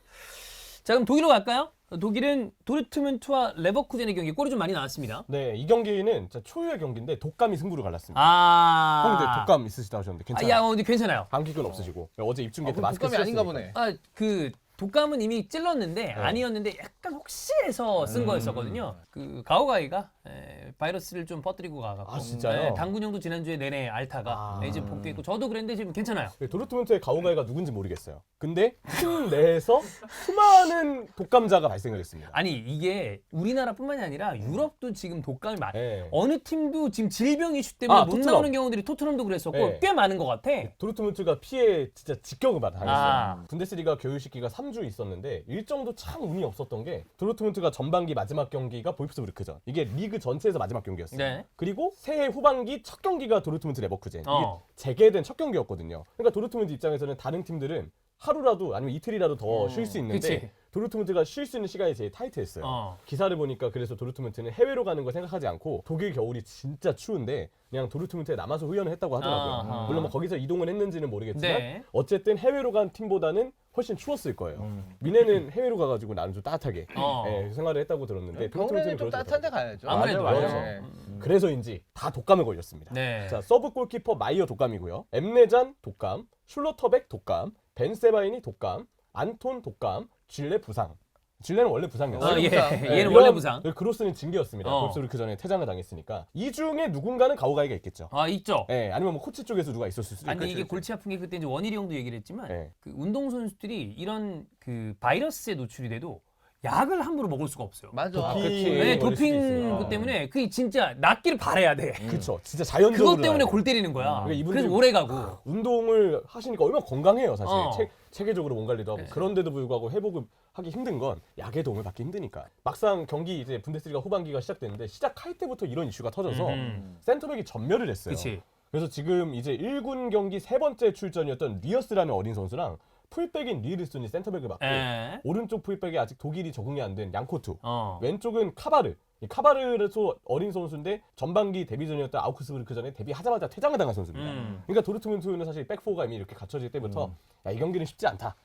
자, 그럼 독일로 갈까요? 독일은 도르트문트와 레버쿠젠의 경기 골이 좀 많이 나왔습니다. 네, 이 경기는 진짜 초유의 경기인데 독감이 승부를 갈랐습니다. 아, 형들 독감 있으시다 하셨는데 괜찮아요? 야, 근데 괜찮아요. 감기균 없으시고 어제 입중계 때 마스크 독감이 아닌가 쓰셨으니까. 보네. 그 독감은 이미 찔렀는데 아니었는데 약간 혹시 해서 쓴 거였었거든요. 그 가오가이가 바이러스를 좀 퍼뜨리고 가갖고 아, 진짜요? 당군 형도 지난주에 내내 앓다가 이제 복귀했고 저도 그랬는데 지금 괜찮아요. 도르트문트의 가오가이가 누군지 모르겠어요. 근데 팀 내에서 수많은 독감자가 발생을 했습니다. 아니 이게 우리나라뿐만이 아니라 유럽도 지금 독감이 많아. 네. 어느 팀도 지금 질병 이슈 때문에 못 토트넘. 나오는 경우들이 토트넘도 그랬었고 네. 꽤 많은 것 같아. 도르트문트가 피해 진짜 직격을 당했어요. 아. 분데스리가 겨울식기가 3주 있었는데 일정도 참 운이 없었던 게 도르트문트가 전반기 마지막 경기가 볼프스부르크전. 이게 리그 전체에서 마지막 경기였어요. 네. 그리고 새해 후반기 첫 경기가 도르트문트 레버쿠젠. 이게 어. 재개된 첫 경기였거든요. 그러니까 도르트문트 입장에서는 다른 팀들은 하루라도 아니면 이틀이라도 더 쉴 수 있는데 그치. 도르트문트가 쉴 수 있는 시간이 제일 타이트했어요. 기사를 보니까 그래서 도르트문트는 해외로 가는 걸 생각하지 않고 독일 겨울이 진짜 추운데 그냥 도르트문트에 남아서 훈련을 했다고 하더라고요. 아하. 물론 뭐 거기서 이동을 했는지는 모르겠지만 네. 어쨌든 해외로 간 팀보다는 훨씬 추웠을 거예요. 미네는 해외로 가가지고 나는 좀 따뜻하게 생활을 했다고 들었는데 겨울에는 좀 도르트문트는 따뜻한 데 가야죠. 아무래도 맞아요. 그렇죠. 네. 그래서인지 다 독감에 걸렸습니다. 네. 자, 서브 골키퍼 마이어 독감이고요. 엠네잔 독감, 슐러터백 독감, 벤 세바인이 독감, 안톤 독감, 질레 부상. 질레는 원래 부상이었어요. 원래 예. 부상. 얘는 원래 부상. 크로스는 징계였습니다. 어. 볼프스부르크 전에 퇴장을 당했으니까 이 중에 누군가는 가오가이가 있겠죠. 아 있죠. 예, 아니면 뭐 코치 쪽에서 누가 있었을 수도 아니 있고. 이게 골치 아픈 게 그때 이제 원일이 형도 얘기를 했지만 네. 그 운동 선수들이 이런 그 바이러스에 노출이 돼도 약을 함부로 먹을 수가 없어요. 맞아. 도핑. 그치. 네, 걸릴 수도 도핑 있으니까. 그 때문에 그게 진짜 낫기를 바라야 돼. 그렇죠. 진짜 자연적으로. 그것 때문에 나요. 골 때리는 거야. 그러니까 이분들이 그래서 오래 가고. 운동을 하시니까 얼마나 건강해요, 사실. 어. 체계적으로 몸 관리도 하고. 네. 그런데도 불구하고 회복을 하기 힘든 건 약의 도움을 받기 힘드니까. 막상 경기 이제 분데스리가 후반기가 시작됐는데 시작할 때부터 이런 이슈가 터져서 센터백이 전멸을 했어요. 그렇지. 그래서 지금 이제 1군 경기 세 번째 출전이었던 리어스라는 어린 선수랑 풀백인 리르슨이 센터백을 맡고 에. 오른쪽 풀백에 아직 독일이 적응이 안 된 양코투, 왼쪽은 카바르. 이 카바르에서 어린 선수인데 전반기 데뷔전이었던 아우크스부르크전에 데뷔하자마자 퇴장을 당한 선수입니다. 그러니까 도르트문트는 사실 백포가 이미 이렇게 갖춰질 때부터 야, 이 경기는 쉽지 않다.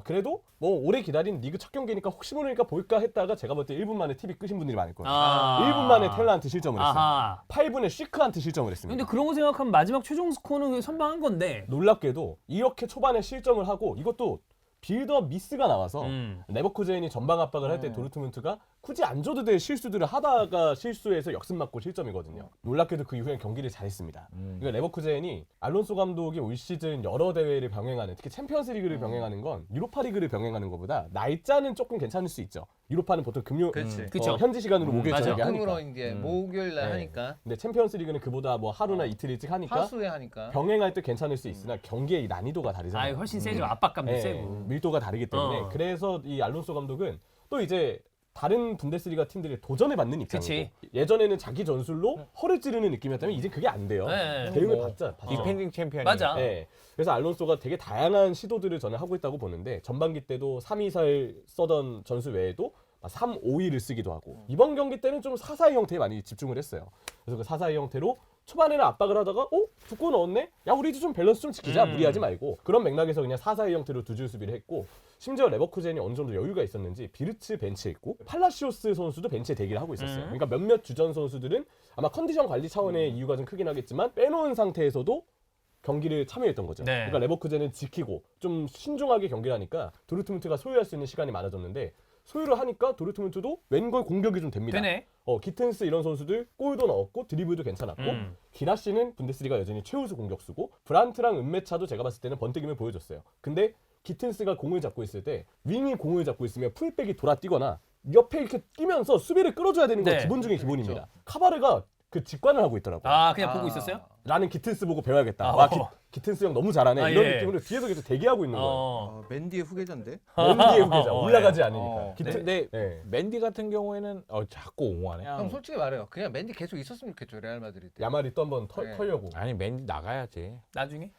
그래도 뭐 오래 기다린 리그 첫 경기니까 혹시 모르니까 볼까 했다가 제가 볼 때 1분 만에 TV 끄신 분들이 많을 거예요. 1분 만에 텔라한테 실점을 했어요. 아하. 8분에 쉬크한테 실점을 했습니다. 근데 그런 거 생각하면 마지막 최종 스코어는 선방한 건데. 놀랍게도 이렇게 초반에 실점을 하고 이것도 빌드업 미스가 나와서 레버쿠젠이 전방 압박을 할 때 도르트문트가 굳이 안 줘도 될 실수들을 하다가 실수해서 역습 맞고 실점이거든요. 놀랍게도 그 이후엔 경기를 잘했습니다. 그러니까 레버쿠젠이 알론소 감독이 올 시즌 여러 대회를 병행하는, 특히 챔피언스 리그를 병행하는 건 유로파 리그를 병행하는 것보다 날짜는 조금 괜찮을 수 있죠. 유로파는 보통 금요 그치. 그쵸. 현지 시간으로 목요일 맞아. 저녁에 금으로 하니까. 이제 목요일 날 네. 하니까 근데 챔피언스 리그는 그보다 뭐 하루나 이틀 일찍 하니까 하수에 하니까. 병행할 때 괜찮을 수 있으나 경기의 이 난이도가 다르잖아요. 아, 훨씬 세죠. 압박감도 네, 세고. 밀도가 다르기 때문에 어. 그래서 이 알론소 감독은 또 이제 다른 분데스리가 팀들이 도전을 받는 입장이고 그치. 예전에는 자기 전술로 허를 찌르는 느낌이었다면 이제 그게 안 돼요. 네. 대응을 뭐, 받자. 디펜딩 챔피언이 맞아. 네. 그래서 알론소가 되게 다양한 시도들을 저는 하고 있다고 보는데 전반기 때도 3-2-4-1 쓰던 전술 외에도 3-5-2를 쓰기도 하고 이번 경기 때는 좀 4-4-2 형태에 많이 집중을 했어요. 그래서 그 4-4-2 형태로 초반에는 압박을 하다가 두 골 넣었네? 야 우리도 좀 밸런스 좀 지키자. 무리하지 말고 그런 맥락에서 그냥 4-4-2 형태로 두 줄 수비를 했고 심지어 레버쿠젠이 어느 정도 여유가 있었는지 비르츠 벤치에 있고 팔라시오스 선수도 bench에 대기를 하고 있었어요. 그러니까 몇몇 주전 선수들은 아마 컨디션 관리 차원의 이유가 좀 크긴 하겠지만 빼놓은 상태에서도 경기를 참여했던 거죠. 네. 그러니까 레버쿠젠은 지키고 좀 신중하게 경기를 하니까 도르트문트가 소유할 수 있는 시간이 많아졌는데 소유를 하니까 도르트문트도 웬걸 공격이 좀 됩니다. 되네. 기튼스 이런 선수들 골도 넣었고 드리블도 괜찮았고 기라시는 분데스리가 여전히 최우수 공격수고 브란트랑 은메차도 제가 봤을 때는 번뜩임을 보여줬어요. 근데 기튼스가 공을 잡고 있을 때 윙이 공을 잡고 있으면 풀백이 돌아뛰거나 옆에 이렇게 뛰면서 수비를 끌어줘야 되는 건 네. 기본 중에 기본입니다. 카바르가 그 직관을 하고 있더라고요. 아, 그냥 보고 있었어요? 나는 기튼스 보고 배워야겠다. 아, 와 기튼스 형 너무 잘하네. 아, 이런 예. 느낌으로 뒤에서 계속 대기하고 있는 거예요. 맨디의 후계자인데. 맨디의 후계자 올라가지 예. 않으니까. 근데 네. 맨디 같은 경우에는 자꾸 옹호하네. 형 솔직히 말해요. 그냥 맨디 계속 있었으면 좋겠죠. 레알 마드리드. 야말이 또 한번 네. 털려고. 아니 맨디 나가야지. 나중에.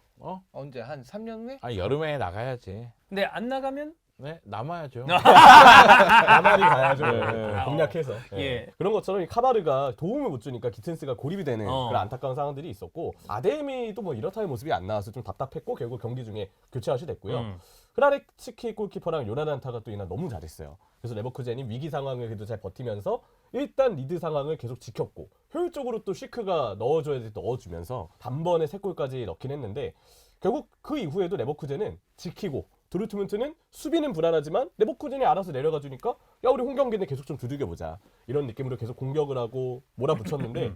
언제 한 3년 후에? 아니 여름에 나가야지. 근데 안 나가면 네 남아야죠. 야말이 가야죠. 네. 공략해서. 네. 예. 그런 것처럼 이 카바르가 도움을 못 주니까 기튼스가 고립이 되는 어. 그런 안타까운 상황들이 있었고 아데미도 뭐 이렇다의 모습이 안 나와서 좀 답답했고 결국 경기 중에 교체 하시됐고요. 크라레츠키 골키퍼랑 요나단타가 또 이날 너무 잘했어요. 그래서 레버쿠젠이 위기 상황을 그래도 잘 버티면서 일단 리드 상황을 계속 지켰고 효율적으로 또 시크가 넣어줘야 돼 넣어주면서 단번에 3골까지 넣긴 했는데 결국 그 이후에도 레버쿠젠은 지키고 도르트문트는 수비는 불안하지만 레버쿠젠이 알아서 내려가 주니까 야 우리 홈경기는 계속 좀 두들겨보자 이런 느낌으로 계속 공격을 하고 몰아붙였는데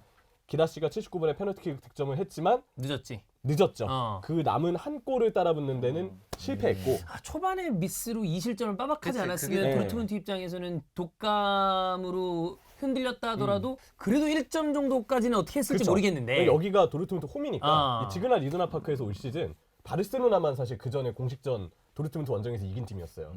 기라시가 79분에 페널티킥 득점을 했지만 늦었지. 늦었죠. 어. 그 남은 한 골을 따라붙는 데는 실패했고 초반에 미스로 이 실점을 빠박하지 그치, 않았으면 그게- 도르트문트 입장에서는 독감으로 흔들렸다 하더라도 그래도 1점 정도까지는 어떻게 했을지 그쵸. 모르겠는데 여기가 도르트문트 홈이니까 아. 이 지그나 이두나 파크에서 올 시즌 바르셀로나만 사실 그 전에 공식전 도르트문트 원정에서 이긴 팀이었어요.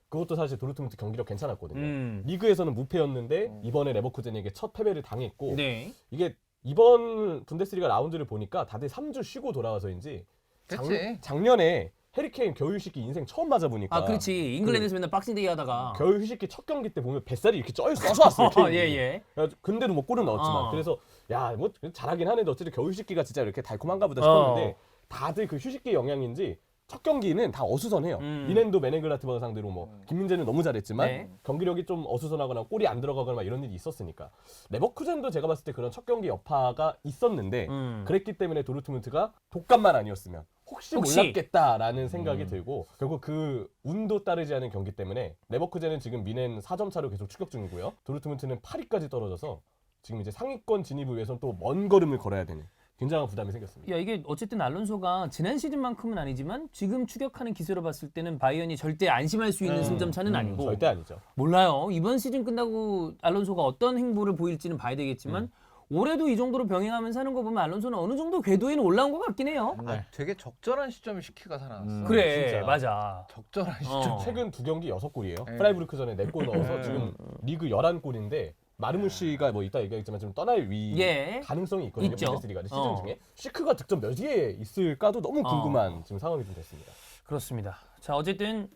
그것도 사실 도르트문트 경기력 괜찮았거든요. 리그에서는 무패였는데 이번에 레버쿠젠에게 첫 패배를 당했고 네. 이게 이번 분데스리가 라운드를 보니까 다들 3주 쉬고 돌아와서인지 그치. 작년에 해리케인 겨울 휴식기 인생 처음 맞아보니까 아 그렇지. 잉글랜드에서 맨날 박싱데이 하다가 겨울 휴식기 첫 경기 때 보면 뱃살이 이렇게 쪄서 왔어요. 예. 근데도 뭐 골은 넣었지만 어. 그래서 야 뭐 잘하긴 하는데 어쨌든 겨울 휴식기가 진짜 이렇게 달콤한가 보다 싶었는데 다들 그 휴식기 영향인지 첫 경기는 다 어수선해요. 리넨도 메넨글라트바를 상대로 뭐 김민재는 너무 잘했지만 네. 경기력이 좀 어수선하거나 골이 안 들어가거나 막 이런 일이 있었으니까 레버쿠젠도 제가 봤을 때 그런 첫 경기 여파가 있었는데 그랬기 때문에 도르트문트가 독감만 아니었으면 혹시 몰랐겠다라는 생각이 들고 결국 그 운도 따르지 않은 경기 때문에 레버쿠젠은 지금 미넨 4점 차로 계속 추격 중이고요. 도르트문트는 8위까지 떨어져서 지금 이제 상위권 진입을 위해서는 또 먼 걸음을 걸어야 되는 굉장한 부담이 생겼습니다. 야 이게 어쨌든 알론소가 지난 시즌만큼은 아니지만 지금 추격하는 기세로 봤을 때는 바이언이 절대 안심할 수 있는 승점 차는 아니고 절대 아니죠. 몰라요. 이번 시즌 끝나고 알론소가 어떤 행보를 보일지는 봐야 되겠지만 올해도 이 정도로 병행하면서 하는 거 보면 알론소는 어느 정도 궤도에는 올라온 것 같긴 해요. 네. 되게 적절한 시점에 시키가 살아났어. 그래 진짜. 맞아. 적절한 시점. 최근 2경기 6골이에요. 네. 프라이부르크 전에 4골 넣어서 지금 리그 11골인데 마르무시가 뭐 이따 얘기하겠지만 좀 떠날 예. 가능성이 있거든요. 있죠. 분데스리가 시즌 어. 중에 시크가 득점 몇 위에 있을까도 너무 궁금한 지금 상황이 좀 됐습니다. 그렇습니다. 자 어쨌든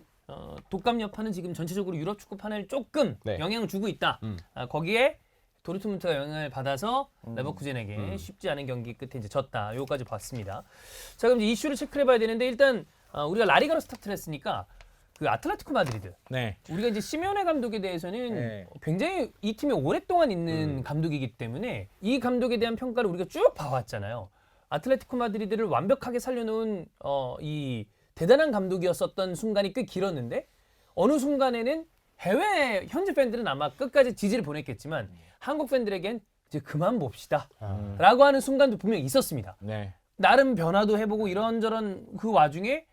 독감 여파는 지금 전체적으로 유럽 축구 판을 조금 네. 영향을 주고 있다. 거기에 도르트문트가 영향을 받아서 레버쿠젠에게 음. 쉽지 않은 경기 끝에 이제 졌다. 요거까지 봤습니다. 자 그럼 이제 이슈를 체크해 봐야 되는데 일단 우리가 라리가로 스타트를 했으니까 그 아틀레티코 마드리드. 네. 우리가 이제 시메오네 감독에 대해서는 네. 굉장히 이 팀에 오랫동안 있는 감독이기 때문에 이 감독에 대한 평가를 우리가 쭉 봐왔잖아요. 아틀레티코 마드리드를 완벽하게 살려놓은 이 대단한 감독이었었던 순간이 꽤 길었는데 어느 순간에는 해외 현지 팬들은 아마 끝까지 지지를 보냈겠지만 한국 팬들에겐 이제 그만 봅시다 라고 하는 순간도 분명히 있었습니다. 네. 나름 변화도 해보고 이런저런 그 와중에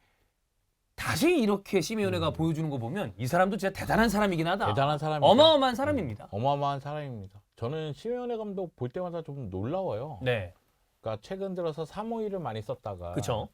다시 이렇게 시메오네가 보여주는 거 보면 이 사람도 진짜 대단한 사람이긴 하다. 대단한 사람이죠. 어마어마한 사람입니다. 어마어마한 사람입니다. 저는 시메오네 감독 볼 때마다 좀 놀라워요. 네, 그러니까 최근 들어서 3-5-2를 많이 썼다가 그렇죠.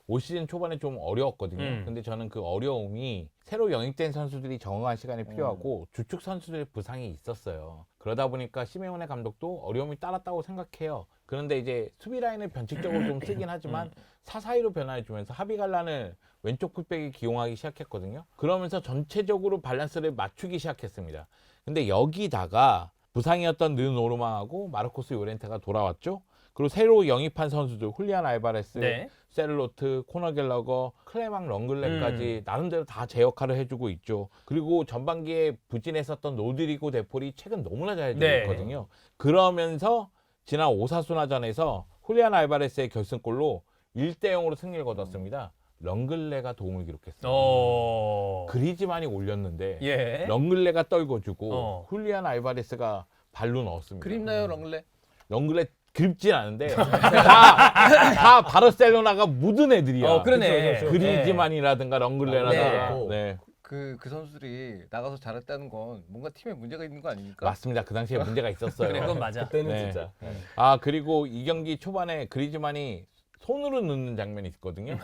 올 시즌 초반에 좀 어려웠거든요. 음. 근데 저는 그 어려움이 새로 영입된 선수들이 적응할 시간이 필요하고 주축 선수들의 부상이 있었어요. 그러다 보니까 시메오네 감독도 어려움이 따랐다고 생각해요. 그런데 이제 수비 라인을 변칙적으로 좀 쓰긴 하지만 4-4-2로 변화해주면서 하비갈란을 왼쪽 풀백에 기용하기 시작했거든요. 그러면서 전체적으로 밸런스를 맞추기 시작했습니다. 근데 여기다가 부상이었던 느노르망하고 마르코스 요렌테가 돌아왔죠. 그리고 새로 영입한 선수들 훌리안 알바레스, 네. 셀로트, 코너 갤러거, 클레망 렁글레까지 나름대로 다 제 역할을 해주고 있죠. 그리고 전반기에 부진했었던 로드리고 데폴이 최근 너무나 잘해주고 네. 있거든요. 그러면서 지난 오사수나전에서 훌리안 알바레스의 결승골로 1-0으로 승리를 거뒀습니다. 렁글레가 도움을 기록했어요. 그리즈만이 올렸는데 예. 렁글레가 떨궈주고 훌리안 알바레스가 발로 넣었습니다. 그립나요, 렁글레? 렁글레 그립진 않은데 다 바르셀로나가 묻은 애들이야. 그러네. 그쵸. 그리즈만이라든가 렁글레라든가. 네. 네. 그 선수들이 나가서 잘했다는 건 뭔가 팀에 문제가 있는 거 아닙니까? 맞습니다. 그 당시에 문제가 있었어요. 그래, 그건 맞아. 그때는 네. 진짜. 아 그리고 이 경기 초반에 그리즈만이 손으로 넣는 장면이 있거든요.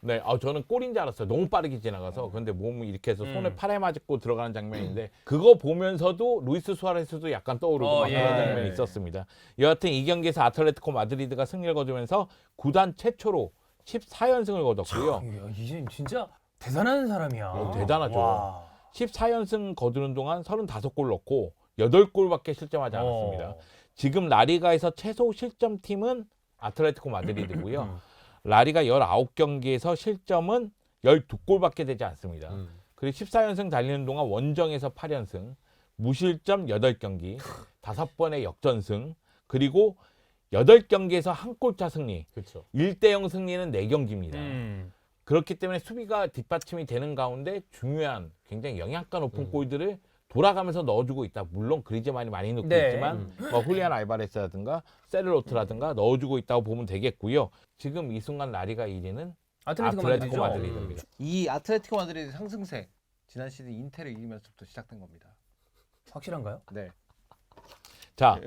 네, 저는 골인 줄 알았어요. 너무 빠르게 지나가서. 근데 몸을 이렇게 해서 손에 팔에 맞고 들어가는 장면인데 그거 보면서도 루이스 수아레스도 약간 떠오르고 막 예. 그런 장면이 있었습니다. 여하튼 이 경기에서 아틀레티코 마드리드가 승리를 거두면서 구단 최초로 14연승을 거뒀고요. 이제 진짜 대단한 사람이야. 대단하죠. 와. 14연승 거두는 동안 35골 넣고 8골밖에 실점하지 않았습니다. 지금 라리가에서 최소 실점팀은 아틀레티코 마드리드고요. 라리가 19경기에서 실점은 12골밖에 되지 않습니다. 그리고 14연승 달리는 동안 원정에서 8연승, 무실점 8경기, 5번의 역전승, 그리고 8경기에서 한 골차 승리, 그렇죠. 1대0 승리는 4경기입니다. 음. 그렇기 때문에 수비가 뒷받침이 되는 가운데 중요한 굉장히 영향가 높은 골들을 돌아가면서 넣어주고 있다. 물론 그리즈만이 많이 넣고 네. 있지만 뭐 훌리안 알바레스라든가 세르로트라든가 넣어주고 있다고 보면 되겠고요. 지금 이 순간 라리가 1위는 아틀레티코 아틀레티코 마드리드죠. 마드리드입니다. 이 아틀레티코 마드리드 상승세 지난 시즌 인텔을 이기면서부터 시작된 겁니다. 확실한가요? 네. 자,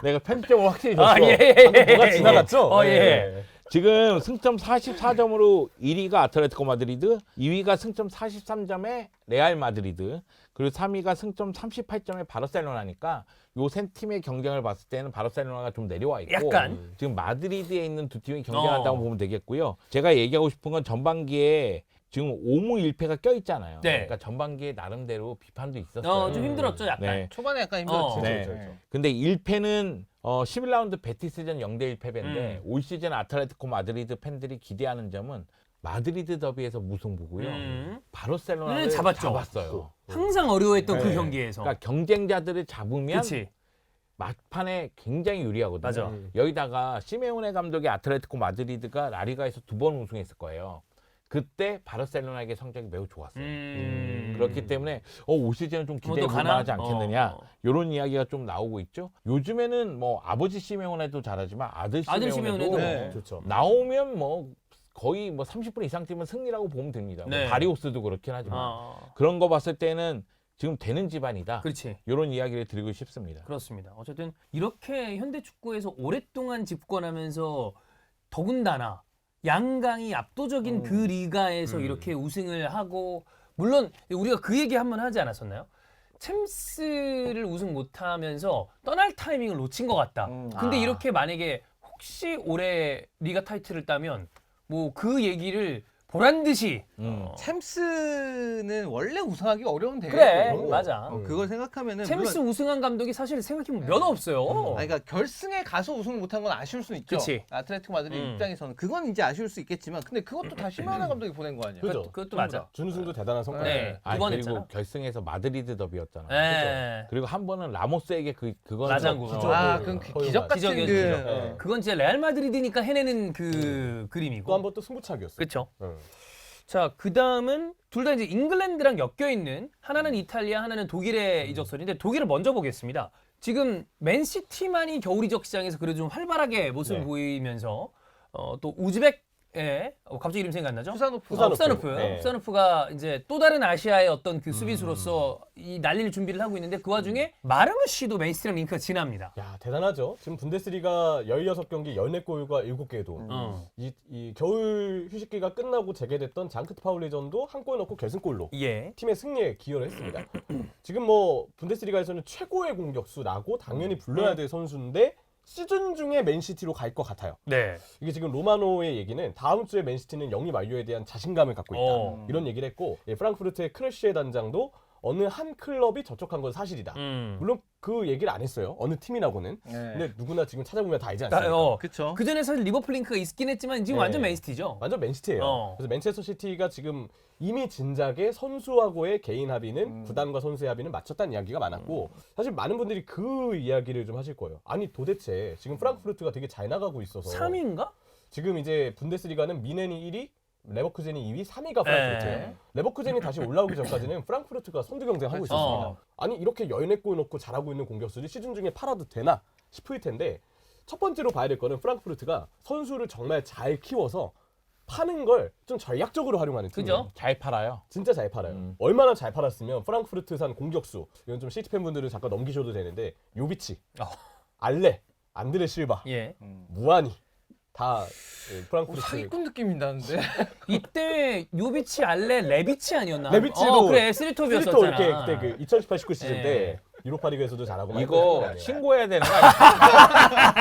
내가 편집점을 확실히 줬어. 뭐가 지나갔죠? 예. 지금 승점 44점으로 1위가 아틀레티코 마드리드, 2위가 승점 43점에 레알 마드리드, 그리고 3위가 승점 38점에 바르셀로나니까 요 세 팀의 경쟁을 봤을 때는 바르셀로나가 좀 내려와 있고 약간. 지금 마드리드에 있는 두 팀이 경쟁한다고 보면 되겠고요. 제가 얘기하고 싶은 건 전반기에 지금 5무 1패가 껴있잖아요. 네. 그러니까 전반기에 나름대로 비판도 있었어요. 좀 힘들었죠, 약간. 네. 초반에 약간 힘들었지. 네. 그렇죠. 근데 1패는 11라운드 베티스전 0대1 패배인데 음. 올 시즌 아틀레티코 마드리드 팬들이 기대하는 점은 마드리드 더비에서 무승부고요. 바르셀로나를 잡았죠. 잡았어요. 항상 어려워했던 그 네. 경기에서. 그러니까 경쟁자들을 잡으면 그렇지. 막판에 굉장히 유리하거든요. 맞아. 여기다가 시메오네 감독의 아틀레티코 마드리드가 라리가에서 2번 우승했을 거예요. 그때 바르셀로나에게 성적이 매우 좋았어요. 그렇기 때문에 올 시즌은 좀 기대해 볼 만하지 않겠느냐 이런 이야기가 좀 나오고 있죠. 요즘에는 뭐 아버지 시메오네도 잘하지만 아들 아들 시메오네도 시메오네도 네. 좋죠. 나오면 뭐 거의 뭐 30분 이상 뛰면 승리라고 보면 됩니다. 네. 뭐 바리오스도 그렇긴 하지만 그런 거 봤을 때는 지금 되는 집안이다. 그렇지. 이런 이야기를 드리고 싶습니다. 그렇습니다. 어쨌든 이렇게 현대 축구에서 오랫동안 집권하면서 더군다나 양강이 압도적인 그 리가에서 이렇게 우승을 하고 물론 우리가 그 얘기 한번 하지 않았었나요? 챔스를 우승 못하면서 떠날 타이밍을 놓친 것 같다. 근데 이렇게 만약에 혹시 올해 리가 타이틀을 따면 뭐 그 얘기를 보란 듯이 챔스는 원래 우승하기 어려운 대회. 그래 맞아. 그걸 생각하면은 챔스 물론 우승한 감독이 사실 생각해보면 몇 없어요. 그러니까 결승에 가서 우승을 못한 건 아쉬울 수 있죠. 그치. 아틀레티코 마드리드 입장에서는 그건 이제 아쉬울 수 있겠지만, 근데 그것도 다 시메오네 감독이 보낸 거 아니야. 그죠. 그것도 맞아. 준우승도 대단한 성과. 네. 아니, 두 번 그리고 했잖아. 결승에서 마드리드 더비였잖아. 네. 그리고 한 번은 라모스에게 그건 맞아요. 기적으로. 아, 그건 기적 같은 기적이었죠, 그 기적. 네. 그건 진짜 레알 마드리드니까 해내는 그 그림이고. 또 한 번 또 승부차기였어요. 그렇죠. 응. 자, 그 다음은 둘 다 이제 잉글랜드랑 엮여 있는 하나는 이탈리아, 하나는 독일의 이적설인데 독일을 먼저 보겠습니다. 지금 맨시티만이 겨울 이적 시장에서 그래도 좀 활발하게 모습을 네. 보이면서 또 우즈벡의 갑자기 이름 생각 안 나죠? 후사노프. 후사노프. 후사노프가 이제 또 다른 아시아의 어떤 그 수비수로서 이 날릴 준비를 하고 있는데 그 와중에 마르무시도 맨시티랑 링크가 진합니다. 야 대단하죠. 지금 분데스리가 16경기 14골과 7개도 이 겨울 휴식기가 끝나고 재개됐던 장크트 파울리전도 한 골 넣고 결승골로 예. 팀의 승리에 기여를 했습니다. 지금 뭐 분데스리가에서는 최고의 공격수라고 당연히 불러야 될 선수인데 시즌 중에 맨시티로 갈 것 같아요. 네. 이게 지금 로마노의 얘기는 다음 주에 맨시티는 영입 완료에 대한 자신감을 갖고 있다. 이런 얘기를 했고 프랑크푸르트의 크레시에 단장도 어느 한 클럽이 접촉한 건 사실이다. 물론 그 얘기를 안 했어요. 어느 팀이라고는. 네. 근데 누구나 지금 찾아보면 다 알지 않습니까? 그렇죠. 그 전에 사실 리버풀 링크가 있긴 했지만 지금 네. 완전 맨시티죠. 완전 맨시티예요. 그래서 맨체스터 시티가 지금 이미 진작에 선수하고의 개인 합의는 구단과 선수의 합의는 마쳤다는 이야기가 많았고 사실 많은 분들이 그 이야기를 좀 하실 거예요. 아니 도대체 지금 프랑크푸르트가 되게 잘 나가고 있어서 3위인가? 지금 이제 분데스리가는 미넨이 1위, 레버쿠젠이 2위, 3위가 프랑크푸르트예요. 네. 레버쿠젠이 다시 올라오기 전까지는 프랑크푸르트가 선두 경쟁하고 있었습니다. 아니 이렇게 14골 넣고 잘하고 있는 공격수들이 시즌 중에 팔아도 되나 싶을 텐데 첫 번째로 봐야 될 거는 프랑크푸르트가 선수를 정말 잘 키워서 파는 걸 좀 전략적으로 활용하는 팀이에요. 그죠? 잘 팔아요. 진짜 잘 팔아요. 얼마나 잘 팔았으면 프랑크푸르트산 공격수 이건 좀 시티 팬분들은 잠깐 넘기셔도 되는데 요비치, 알레, 안드레 실바, 예. 무아니 다 오, 프랑크푸르트 사기꾼 느낌이 나는데. 이때 요비치, 알레, 레비치 아니었나? 레비치도 그래 스리토 쓰리톱이었었잖아. 이렇게 그때 그 2018-19 시즌 예. 때 유로파리그에서도 잘하고 막 했던 이거 팀이 아니에요. 신고해야 되는 거 아니야?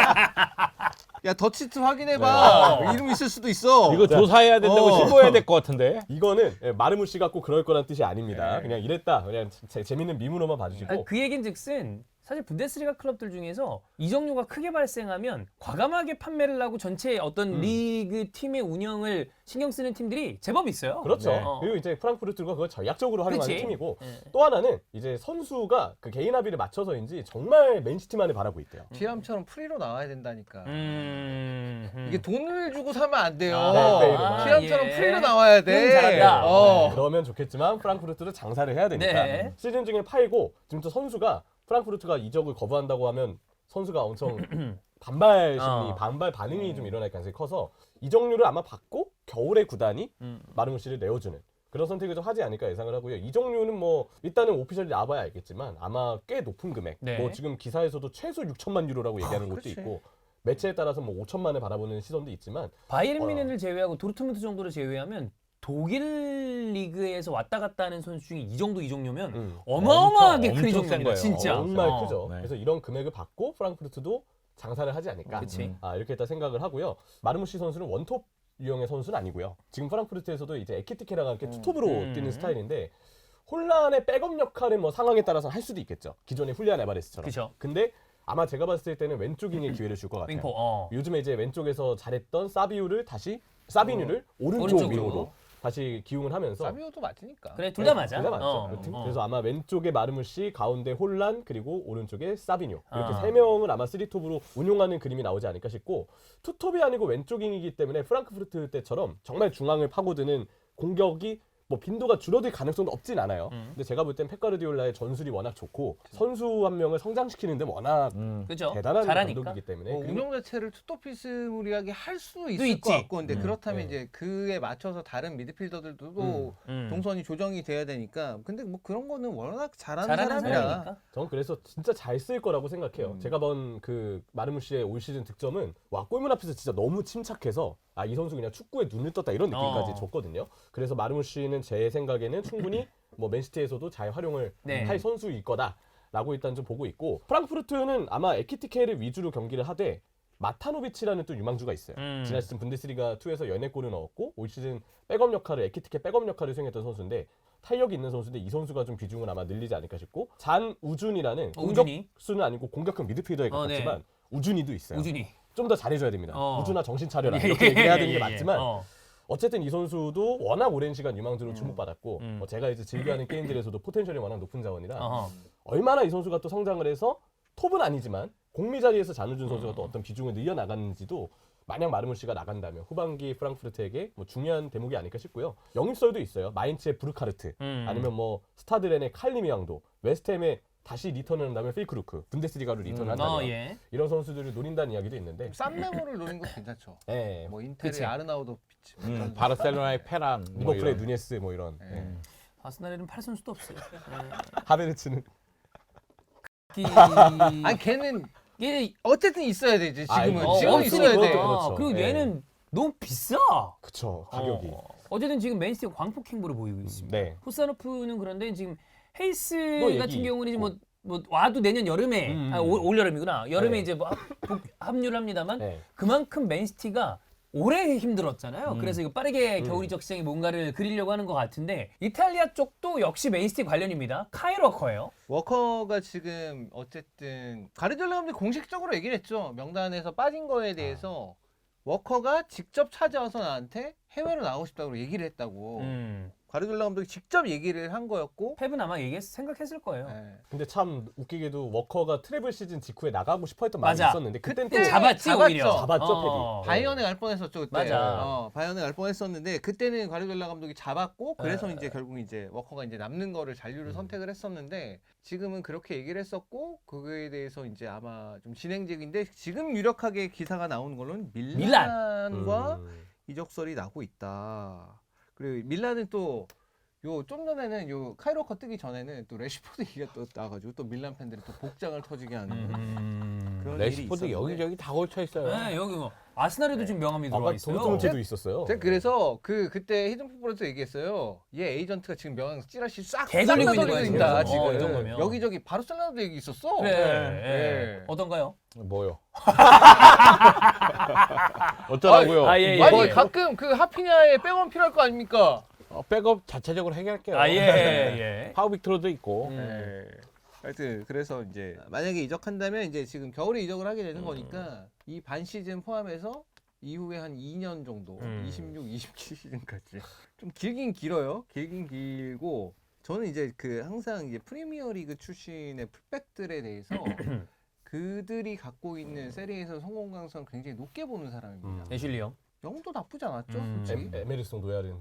야 더치트 확인해봐. 네. 이름 있을 수도 있어. 이거 조사해야 된다고 신고해야 될 것 같은데. 이거는 마르무시 갖고 그럴 거란 뜻이 아닙니다. 네. 그냥 이랬다. 그냥 재밌는 미문으로만 봐주시고. 아니, 그 얘긴즉슨 사실 분데스리가 클럽들 중에서 이적료가 크게 발생하면 과감하게 판매를 하고 전체 어떤 리그 팀의 운영을 신경 쓰는 팀들이 제법 있어요. 그렇죠. 네. 그리고 이제 프랑크푸르트가 그걸 전략적으로 활용하는 그치. 팀이고 예. 또 하나는 이제 선수가 그 개인 합의를 맞춰서인지 정말 맨시티만을 바라고 있대요. 지함처럼 프리로 나와야 된다니까. 음. 이게 돈을 주고 사면 안 돼요. 아, 네, 지함처럼 예. 프리로 나와야 돼. 그럼 잘한다. 어. 그러면 좋겠지만 프랑크푸르트도 장사를 해야 되니까 네. 시즌 중에 팔고 지금 또 선수가 프랑크푸르트가 이적을 거부한다고 하면 선수가 엄청 반발 심리, 반발 반응이 좀 일어날 가능성이 커서 이적료를 아마 받고 겨울에 구단이 마르무시를 내어주는 그런 선택을 좀 하지 않을까 예상을 하고요. 이적료는 뭐 일단은 오피셜이 나와봐야 알겠지만 아마 꽤 높은 금액. 네. 뭐 지금 기사에서도 최소 6천만 유로라고 얘기하는 곳도 그치. 있고 매체에 따라서 뭐 5천만을 바라보는 시선도 있지만 바이에른 뮌헨을 제외하고 도르트문트 정도를 제외하면 독일 리그에서 왔다 갔다 하는 선수 중에 이 정도 이적료면 어마어마하게 큰 엄청 센 이적료입니다. 거예요. 진짜. 정말 어. 크죠. 네. 그래서 이런 금액을 받고 프랑크푸르트도 장사를 하지 않을까. 그치. 이렇게 일단 생각을 하고요. 마르무시 선수는 원톱 유형의 선수는 아니고요. 지금 프랑크푸르트에서도 이제 에키티케랑 함께 투톱으로 뛰는 스타일인데 혼란의 백업 역할은 뭐 상황에 따라서 할 수도 있겠죠. 기존의 훌리안 에바레스처럼. 그쵸. 근데 아마 제가 봤을 때는 왼쪽 윙의 기회를 줄 것 같아요. 윙포. 요즘에 이제 왼쪽에서 잘했던 사비뉴를 오른쪽 오른쪽으로. 윙으로 다시 기용을 하면서 사비오도 맞으니까. 그래 둘 다 맞아. 둘다 맞죠. 어. 그래서 아마 왼쪽에 마르무시, 가운데 혼란, 그리고 오른쪽에 사비뉴 이렇게 아. 세 명을 아마 3톱으로 운용하는 그림이 나오지 않을까 싶고 투톱이 아니고 왼쪽이기 때문에 프랑크푸르트 때처럼 정말 중앙을 파고드는 공격이 뭐 빈도가 줄어들 가능성도 없진 않아요. 근데 제가 볼 땐 펩 가르디올라의 전술이 워낙 좋고 선수 한 명을 성장시키는데 워낙 그죠? 대단한 잘하니까. 감독이기 때문에 그리고 운영 자체를 투톱피스무리하게 할 수 있을 있지. 것 같고 근데 그렇다면 네. 이제 그에 맞춰서 다른 미드필더들도 음. 동선이 조정이 돼야 되니까 근데 뭐 그런 거는 워낙 잘하는 잘하는 사람이라 사람이니까. 저는 그래서 진짜 잘 쓸 거라고 생각해요. 제가 본 그 마르무시의 올 시즌 득점은 와 골문 앞에서 진짜 너무 침착해서 이 선수 그냥 축구에 눈을 떴다 이런 느낌까지 줬거든요. 그래서 마르무시는 제 생각에는 충분히 뭐 맨시티에서도 잘 활용을 네. 할 선수일 거다라고 일단 좀 보고 있고 프랑크푸르트는 아마 에키티케를 위주로 경기를 하되 마타노비치라는 또 유망주가 있어요. 지난 시즌 분데스리가 2에서 14골을 넣었고 올 시즌 백업 역할을 에키티케 백업 역할을 수행했던 선수인데 탄력이 있는 선수인데 이 선수가 좀 비중을 아마 늘리지 않을까 싶고 잔 우준이라는 우준이? 공격수는 아니고 공격형 미드필더에 가깝지만 네. 우준이도 있어요. 우준이. 좀 더 잘해줘야 됩니다. 어. 우준아 정신 차려라 예, 이렇게 얘기해야 되는 게 예, 맞지만 어. 어쨌든 이 선수도 워낙 오랜 시간 유망주로 주목받았고 뭐 제가 이제 즐겨하는 게임들에서도 포텐셜이 워낙 높은 자원이라 어허. 얼마나 이 선수가 또 성장을 해서 톱은 아니지만 공미 자리에서 잔우준 선수가 또 어떤 비중을 늘려나가는지도 만약 마르무시가 나간다면 후반기 프랑크푸르트에게 뭐 중요한 대목이 아닐까 싶고요. 영입설도 있어요. 마인츠의 브루카르트 아니면 뭐 스타드렌의 칼리미앙도 웨스트햄에 다시 리턴을 한다면 필크루크 분데스리가로 리턴을 한다면 예. 이런 선수들을 노린다는 이야기도 있는데 쌈메모를 노린 거 괜찮죠. 예, 뭐 인텔의 그치. 아르나우도비치. 바르셀로나의 페란 뭐 리버풀의 이런. 누네스 뭐 이런 아스날에는 팔 선수도 없어요. 하베르츠는 아니 걔는 얘 어쨌든 있어야 되지 지금은. 아, 지금 없으니까 있어야 돼. 그것도 그렇죠. 그리고 예. 얘는 너무 비싸. 그쵸 가격이 어쨌든 지금 맨시티가 광폭 행보를 보이고 있습니다. 네. 포사노프는 그런데 지금 헤이스 또 얘기 같은 경우는 있고. 뭐 와도 내년 여름에 올 여름이구나. 여름에 네. 이제 뭐 합류를 합니다만 네. 그만큼 맨시티가 오래 힘들었잖아요. 그래서 이거 빠르게 겨울 이적 시장에 뭔가를 그리려고 하는 것 같은데 이탈리아 쪽도 역시 맨시티 관련입니다. 카일 워커예요. 워커가 지금 어쨌든 가르디올라 감독이 공식적으로 얘기를 했죠. 명단에서 빠진 거에 대해서 워커가 직접 찾아와서 나한테 해외로 나오고 싶다고 얘기를 했다고. 가르디올라 감독이 직접 얘기를 한 거였고. 펩은 아마 생각했을 거예요. 예. 근데 참 웃기게도 워커가 트래블 시즌 직후에 나가고 싶어했던 마음이 맞아. 있었는데 그땐 또 그때 잡았지 잡았죠. 오히려. 잡았죠, 바이언에 갈 뻔했었죠 그때. 맞아. 바이언에 갈 뻔했었는데 그때는 가르디올라 감독이 잡았고 그래서 이제 결국 이제 워커가 이제 남는 거를 잔류를 선택을 했었는데 지금은 그렇게 얘기를 했었고 그거에 대해서 이제 아마 좀 진행적인데 지금 유력하게 기사가 나오는 걸로는 밀란과 이적설이 나고 있다. 그리고 밀란은 또 요 좀 전에는 요 카이로커 뜨기 전에는 또 레시포드 얘기가 또 나와가지고 또 밀란 팬들이 또 복장을 터지게 하는 그런 일이 레시포드 있었는데. 여기저기 다 걸쳐 있어요. 네, 여기 뭐 아스날에도 지금 명함이 들어와 아까 있어요. 도르트문트도 있었어요. 제가 그래서 그때 히든 풋볼에서 얘기했어요. 얘 에이전트가 지금 명함 찌라시 싹 개 돌리고 있는 돌리고 거야, 있다, 지금. 지금. 이 정도면. 여기저기 바르셀로나도 얘기 있었어. 그래. 네. 어떤가요? 뭐요? 어쩌라고요? 아, 예, 예. 아니 예. 가끔 그 하피냐에 백업 필요할 거 아닙니까? 백업 자체적으로 해결할게요. 아, 예, 예. 파우 빅토르도 있고. 네. 하여튼 그래서 이제 만약에 이적한다면 이제 지금 겨울에 이적을 하게 되는 거니까 이 반 시즌 포함해서 이후에 한 2년 정도, 26, 27 시즌까지 좀 길긴 길어요. 길긴 길고 저는 이제 그 항상 이제 프리미어리그 출신의 풀백들에 대해서 그들이 갖고 있는 세리에서 성공 가능성 굉장히 높게 보는 사람입니다. 애슐리 형. 영도 나쁘지 않았죠, 솔직히. 에메르송 노얄은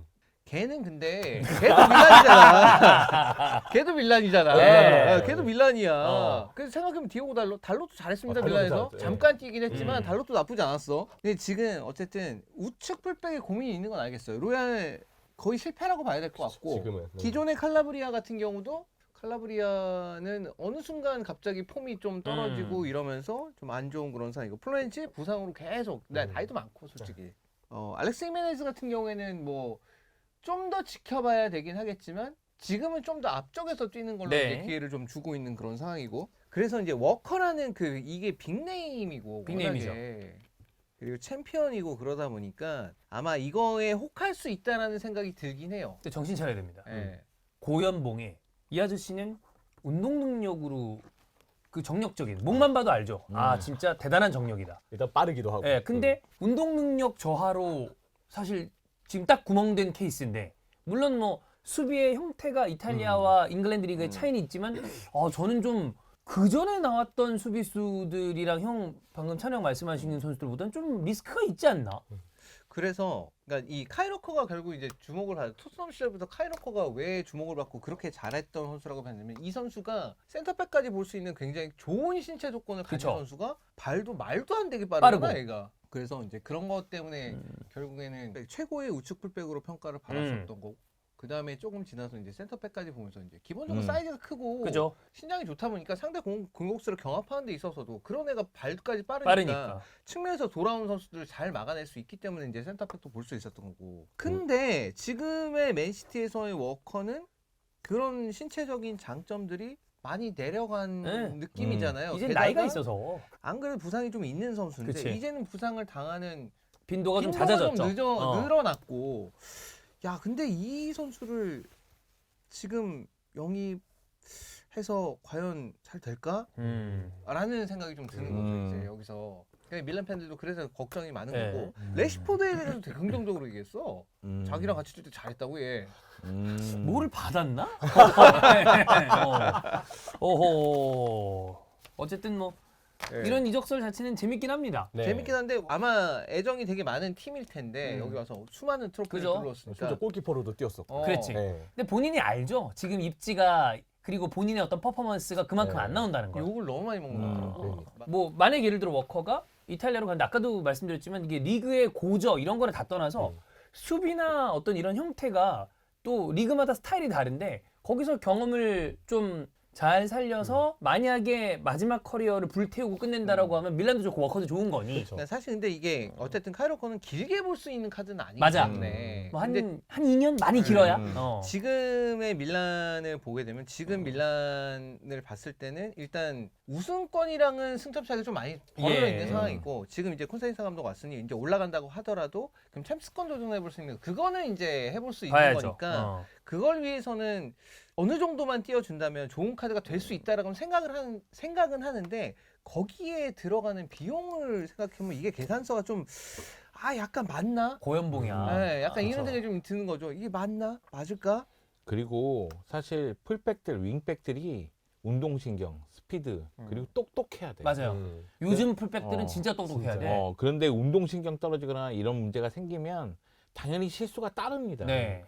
걔는 근데 걔도 밀란이잖아. 걔도 밀란이잖아. 네. 걔도 밀란이야. 어. 그래서 생각해보면 디오고 달로도 잘했습니다. 달로도 밀란에서 잘했죠. 잠깐 뛰긴 했지만 음. 달로도 나쁘지 않았어. 근데 지금 어쨌든 우측 풀백에 고민이 있는 건 알겠어요. 로얄 거의 실패라고 봐야 될 것 같고 지금은. 기존의 칼라브리아 같은 경우도 칼라브리아는 어느 순간 갑자기 폼이 좀 떨어지고 이러면서 좀 안 좋은 그런 상황이고 플로렌치 부상으로 계속 나이도 많고 솔직히 알렉스 히메네즈 같은 경우에는 뭐 좀 더 지켜봐야 되긴 하겠지만 지금은 좀 더 앞쪽에서 뛰는 걸로 네. 이제 기회를 좀 주고 있는 그런 상황이고 그래서 이제 워커라는 그 이게 빅네임이고 빅네임이죠. 워낙에 그리고 챔피언이고 그러다 보니까 아마 이거에 혹할 수 있다라는 생각이 들긴 해요. 근데 정신 차려야 됩니다. 예. 고연봉에 이 아저씨는 운동 능력으로 그 정력적인 목만 봐도 알죠. 아 진짜 대단한 정력이다. 일단 빠르기도 하고. 예, 근데 운동 능력 저하로 사실 지금 딱 구멍된 케이스인데 물론 뭐 수비의 형태가 이탈리아와 잉글랜드 리그의 차이는 있지만 저는 좀 그 전에 나왔던 수비수들이랑 형 방금 찬영 말씀하시는 선수들보다는 좀 리스크가 있지 않나? 그래서 그러니까 이 카이로커가 결국 이제 주목을 받아 토트넘 시절부터 카이로커가 왜 주목을 받고 그렇게 잘했던 선수라고 봤냐면 이 선수가 센터백까지 볼 수 있는 굉장히 좋은 신체 조건을 가진 그쵸. 선수가 발도 말도 안 되게 빠르고. 빠르구나 얘가. 그래서 이제 그런 것 때문에 결국에는 최고의 우측 풀백으로 평가를 받았었던 거고 그 다음에 조금 지나서 이제 센터백까지 보면서 이제 기본적으로 사이즈가 크고 그죠? 신장이 좋다 보니까 상대 공격수를 경합하는 데 있어서도 그런 애가 발까지 빠르니까. 측면에서 돌아온 선수들을 잘 막아낼 수 있기 때문에 이제 센터백도 볼 수 있었던 거고. 근데 지금의 맨시티에서의 워커는 그런 신체적인 장점들이 많이 내려간 네. 느낌이잖아요. 이제 게다가 나이가 있어서 안 그래도 부상이 좀 있는 선수인데 그치. 이제는 부상을 당하는 빈도가 좀 빈도가 잦아졌죠. 좀 늘어났고. 야, 근데 이 선수를 지금 영입해서 과연 잘 될까? 라는 생각이 좀 드는 거죠. 이제 여기서 그러니까 밀란 팬들도 그래서 걱정이 많은 네. 거고 레시포드에 대해서 되게 긍정적으로 얘기했어. 자기랑 같이 뛸 때 잘했다고 얘. 뭐를 받았나? 어허. 어쨌든 뭐 네. 이런 이적설 자체는 재밌긴 합니다. 네. 재밌긴 한데 아마 애정이 되게 많은 팀일 텐데 여기 와서 수많은 트로피를 그죠? 불렀으니까. 심지어 골키퍼로도 뛰었었고. 그랬지. 네. 근데 본인이 알죠. 지금 입지가 그리고 본인의 어떤 퍼포먼스가 그만큼 네. 안 나온다는 거. 욕을 너무 많이 먹는 것 같아. 그러니까. 뭐 만약 예를 들어 워커가 이탈리아로 갔는데 아까도 말씀드렸지만 이게 리그의 고저 이런 거를 다 떠나서 수비나 어떤 이런 형태가 또 리그마다 스타일이 다른데 거기서 경험을 좀 잘 살려서 만약에 마지막 커리어를 불태우고 끝낸다라고 하면 밀란도 좋고 워커도 좋은 거니. 그렇죠. 근데 사실 근데 이게 어쨌든 카이로커는 길게 볼 수 있는 카드는 아니기 맞아. 때문에 뭐 근데 한 2년 많이 길어야. 지금의 밀란을 보게 되면 지금 밀란을 봤을 때는 일단 우승권이랑은 승점 차이가 좀 많이 벌어져 예. 있는 상황이고 지금 이제 콘세인사 감독 왔으니 이제 올라간다고 하더라도 그럼 챔스권 도전해 볼 수 있는 그거는 이제 해볼 수 있는 봐야죠. 거니까 그걸 위해서는 어느 정도만 띄워준다면 좋은 카드가 될 수 있다라고 생각은 하는데 거기에 들어가는 비용을 생각해보면 이게 계산서가 좀 약간 맞나? 고연봉이야. 네, 약간 이런 그렇죠. 생각이 좀 드는 거죠. 이게 맞나? 맞을까? 그리고 사실 풀백들, 윙백들이 운동신경, 스피드 그리고 똑똑해야 돼. 맞아요. 요즘 풀백들은 어, 진짜 똑똑해야 진짜. 돼. 그런데 운동신경 떨어지거나 이런 문제가 생기면 당연히 실수가 따릅니다. 네.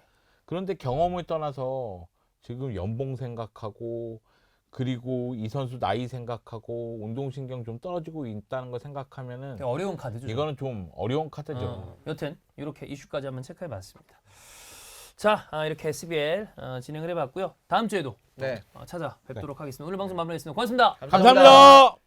그런데 경험을 떠나서 지금 연봉 생각하고 그리고 이 선수 나이 생각하고 운동신경 좀 떨어지고 있다는 거 생각하면은 되게 어려운 카드죠. 이거는 좀 어려운 카드죠. 여튼 이렇게 이슈까지 한번 체크해봤습니다. 자, 이렇게 SBL 진행을 해봤고요. 다음 주에도 네. 찾아뵙도록 하겠습니다. 오늘 방송 마무리하겠습니다. 고맙습니다. 감사합니다.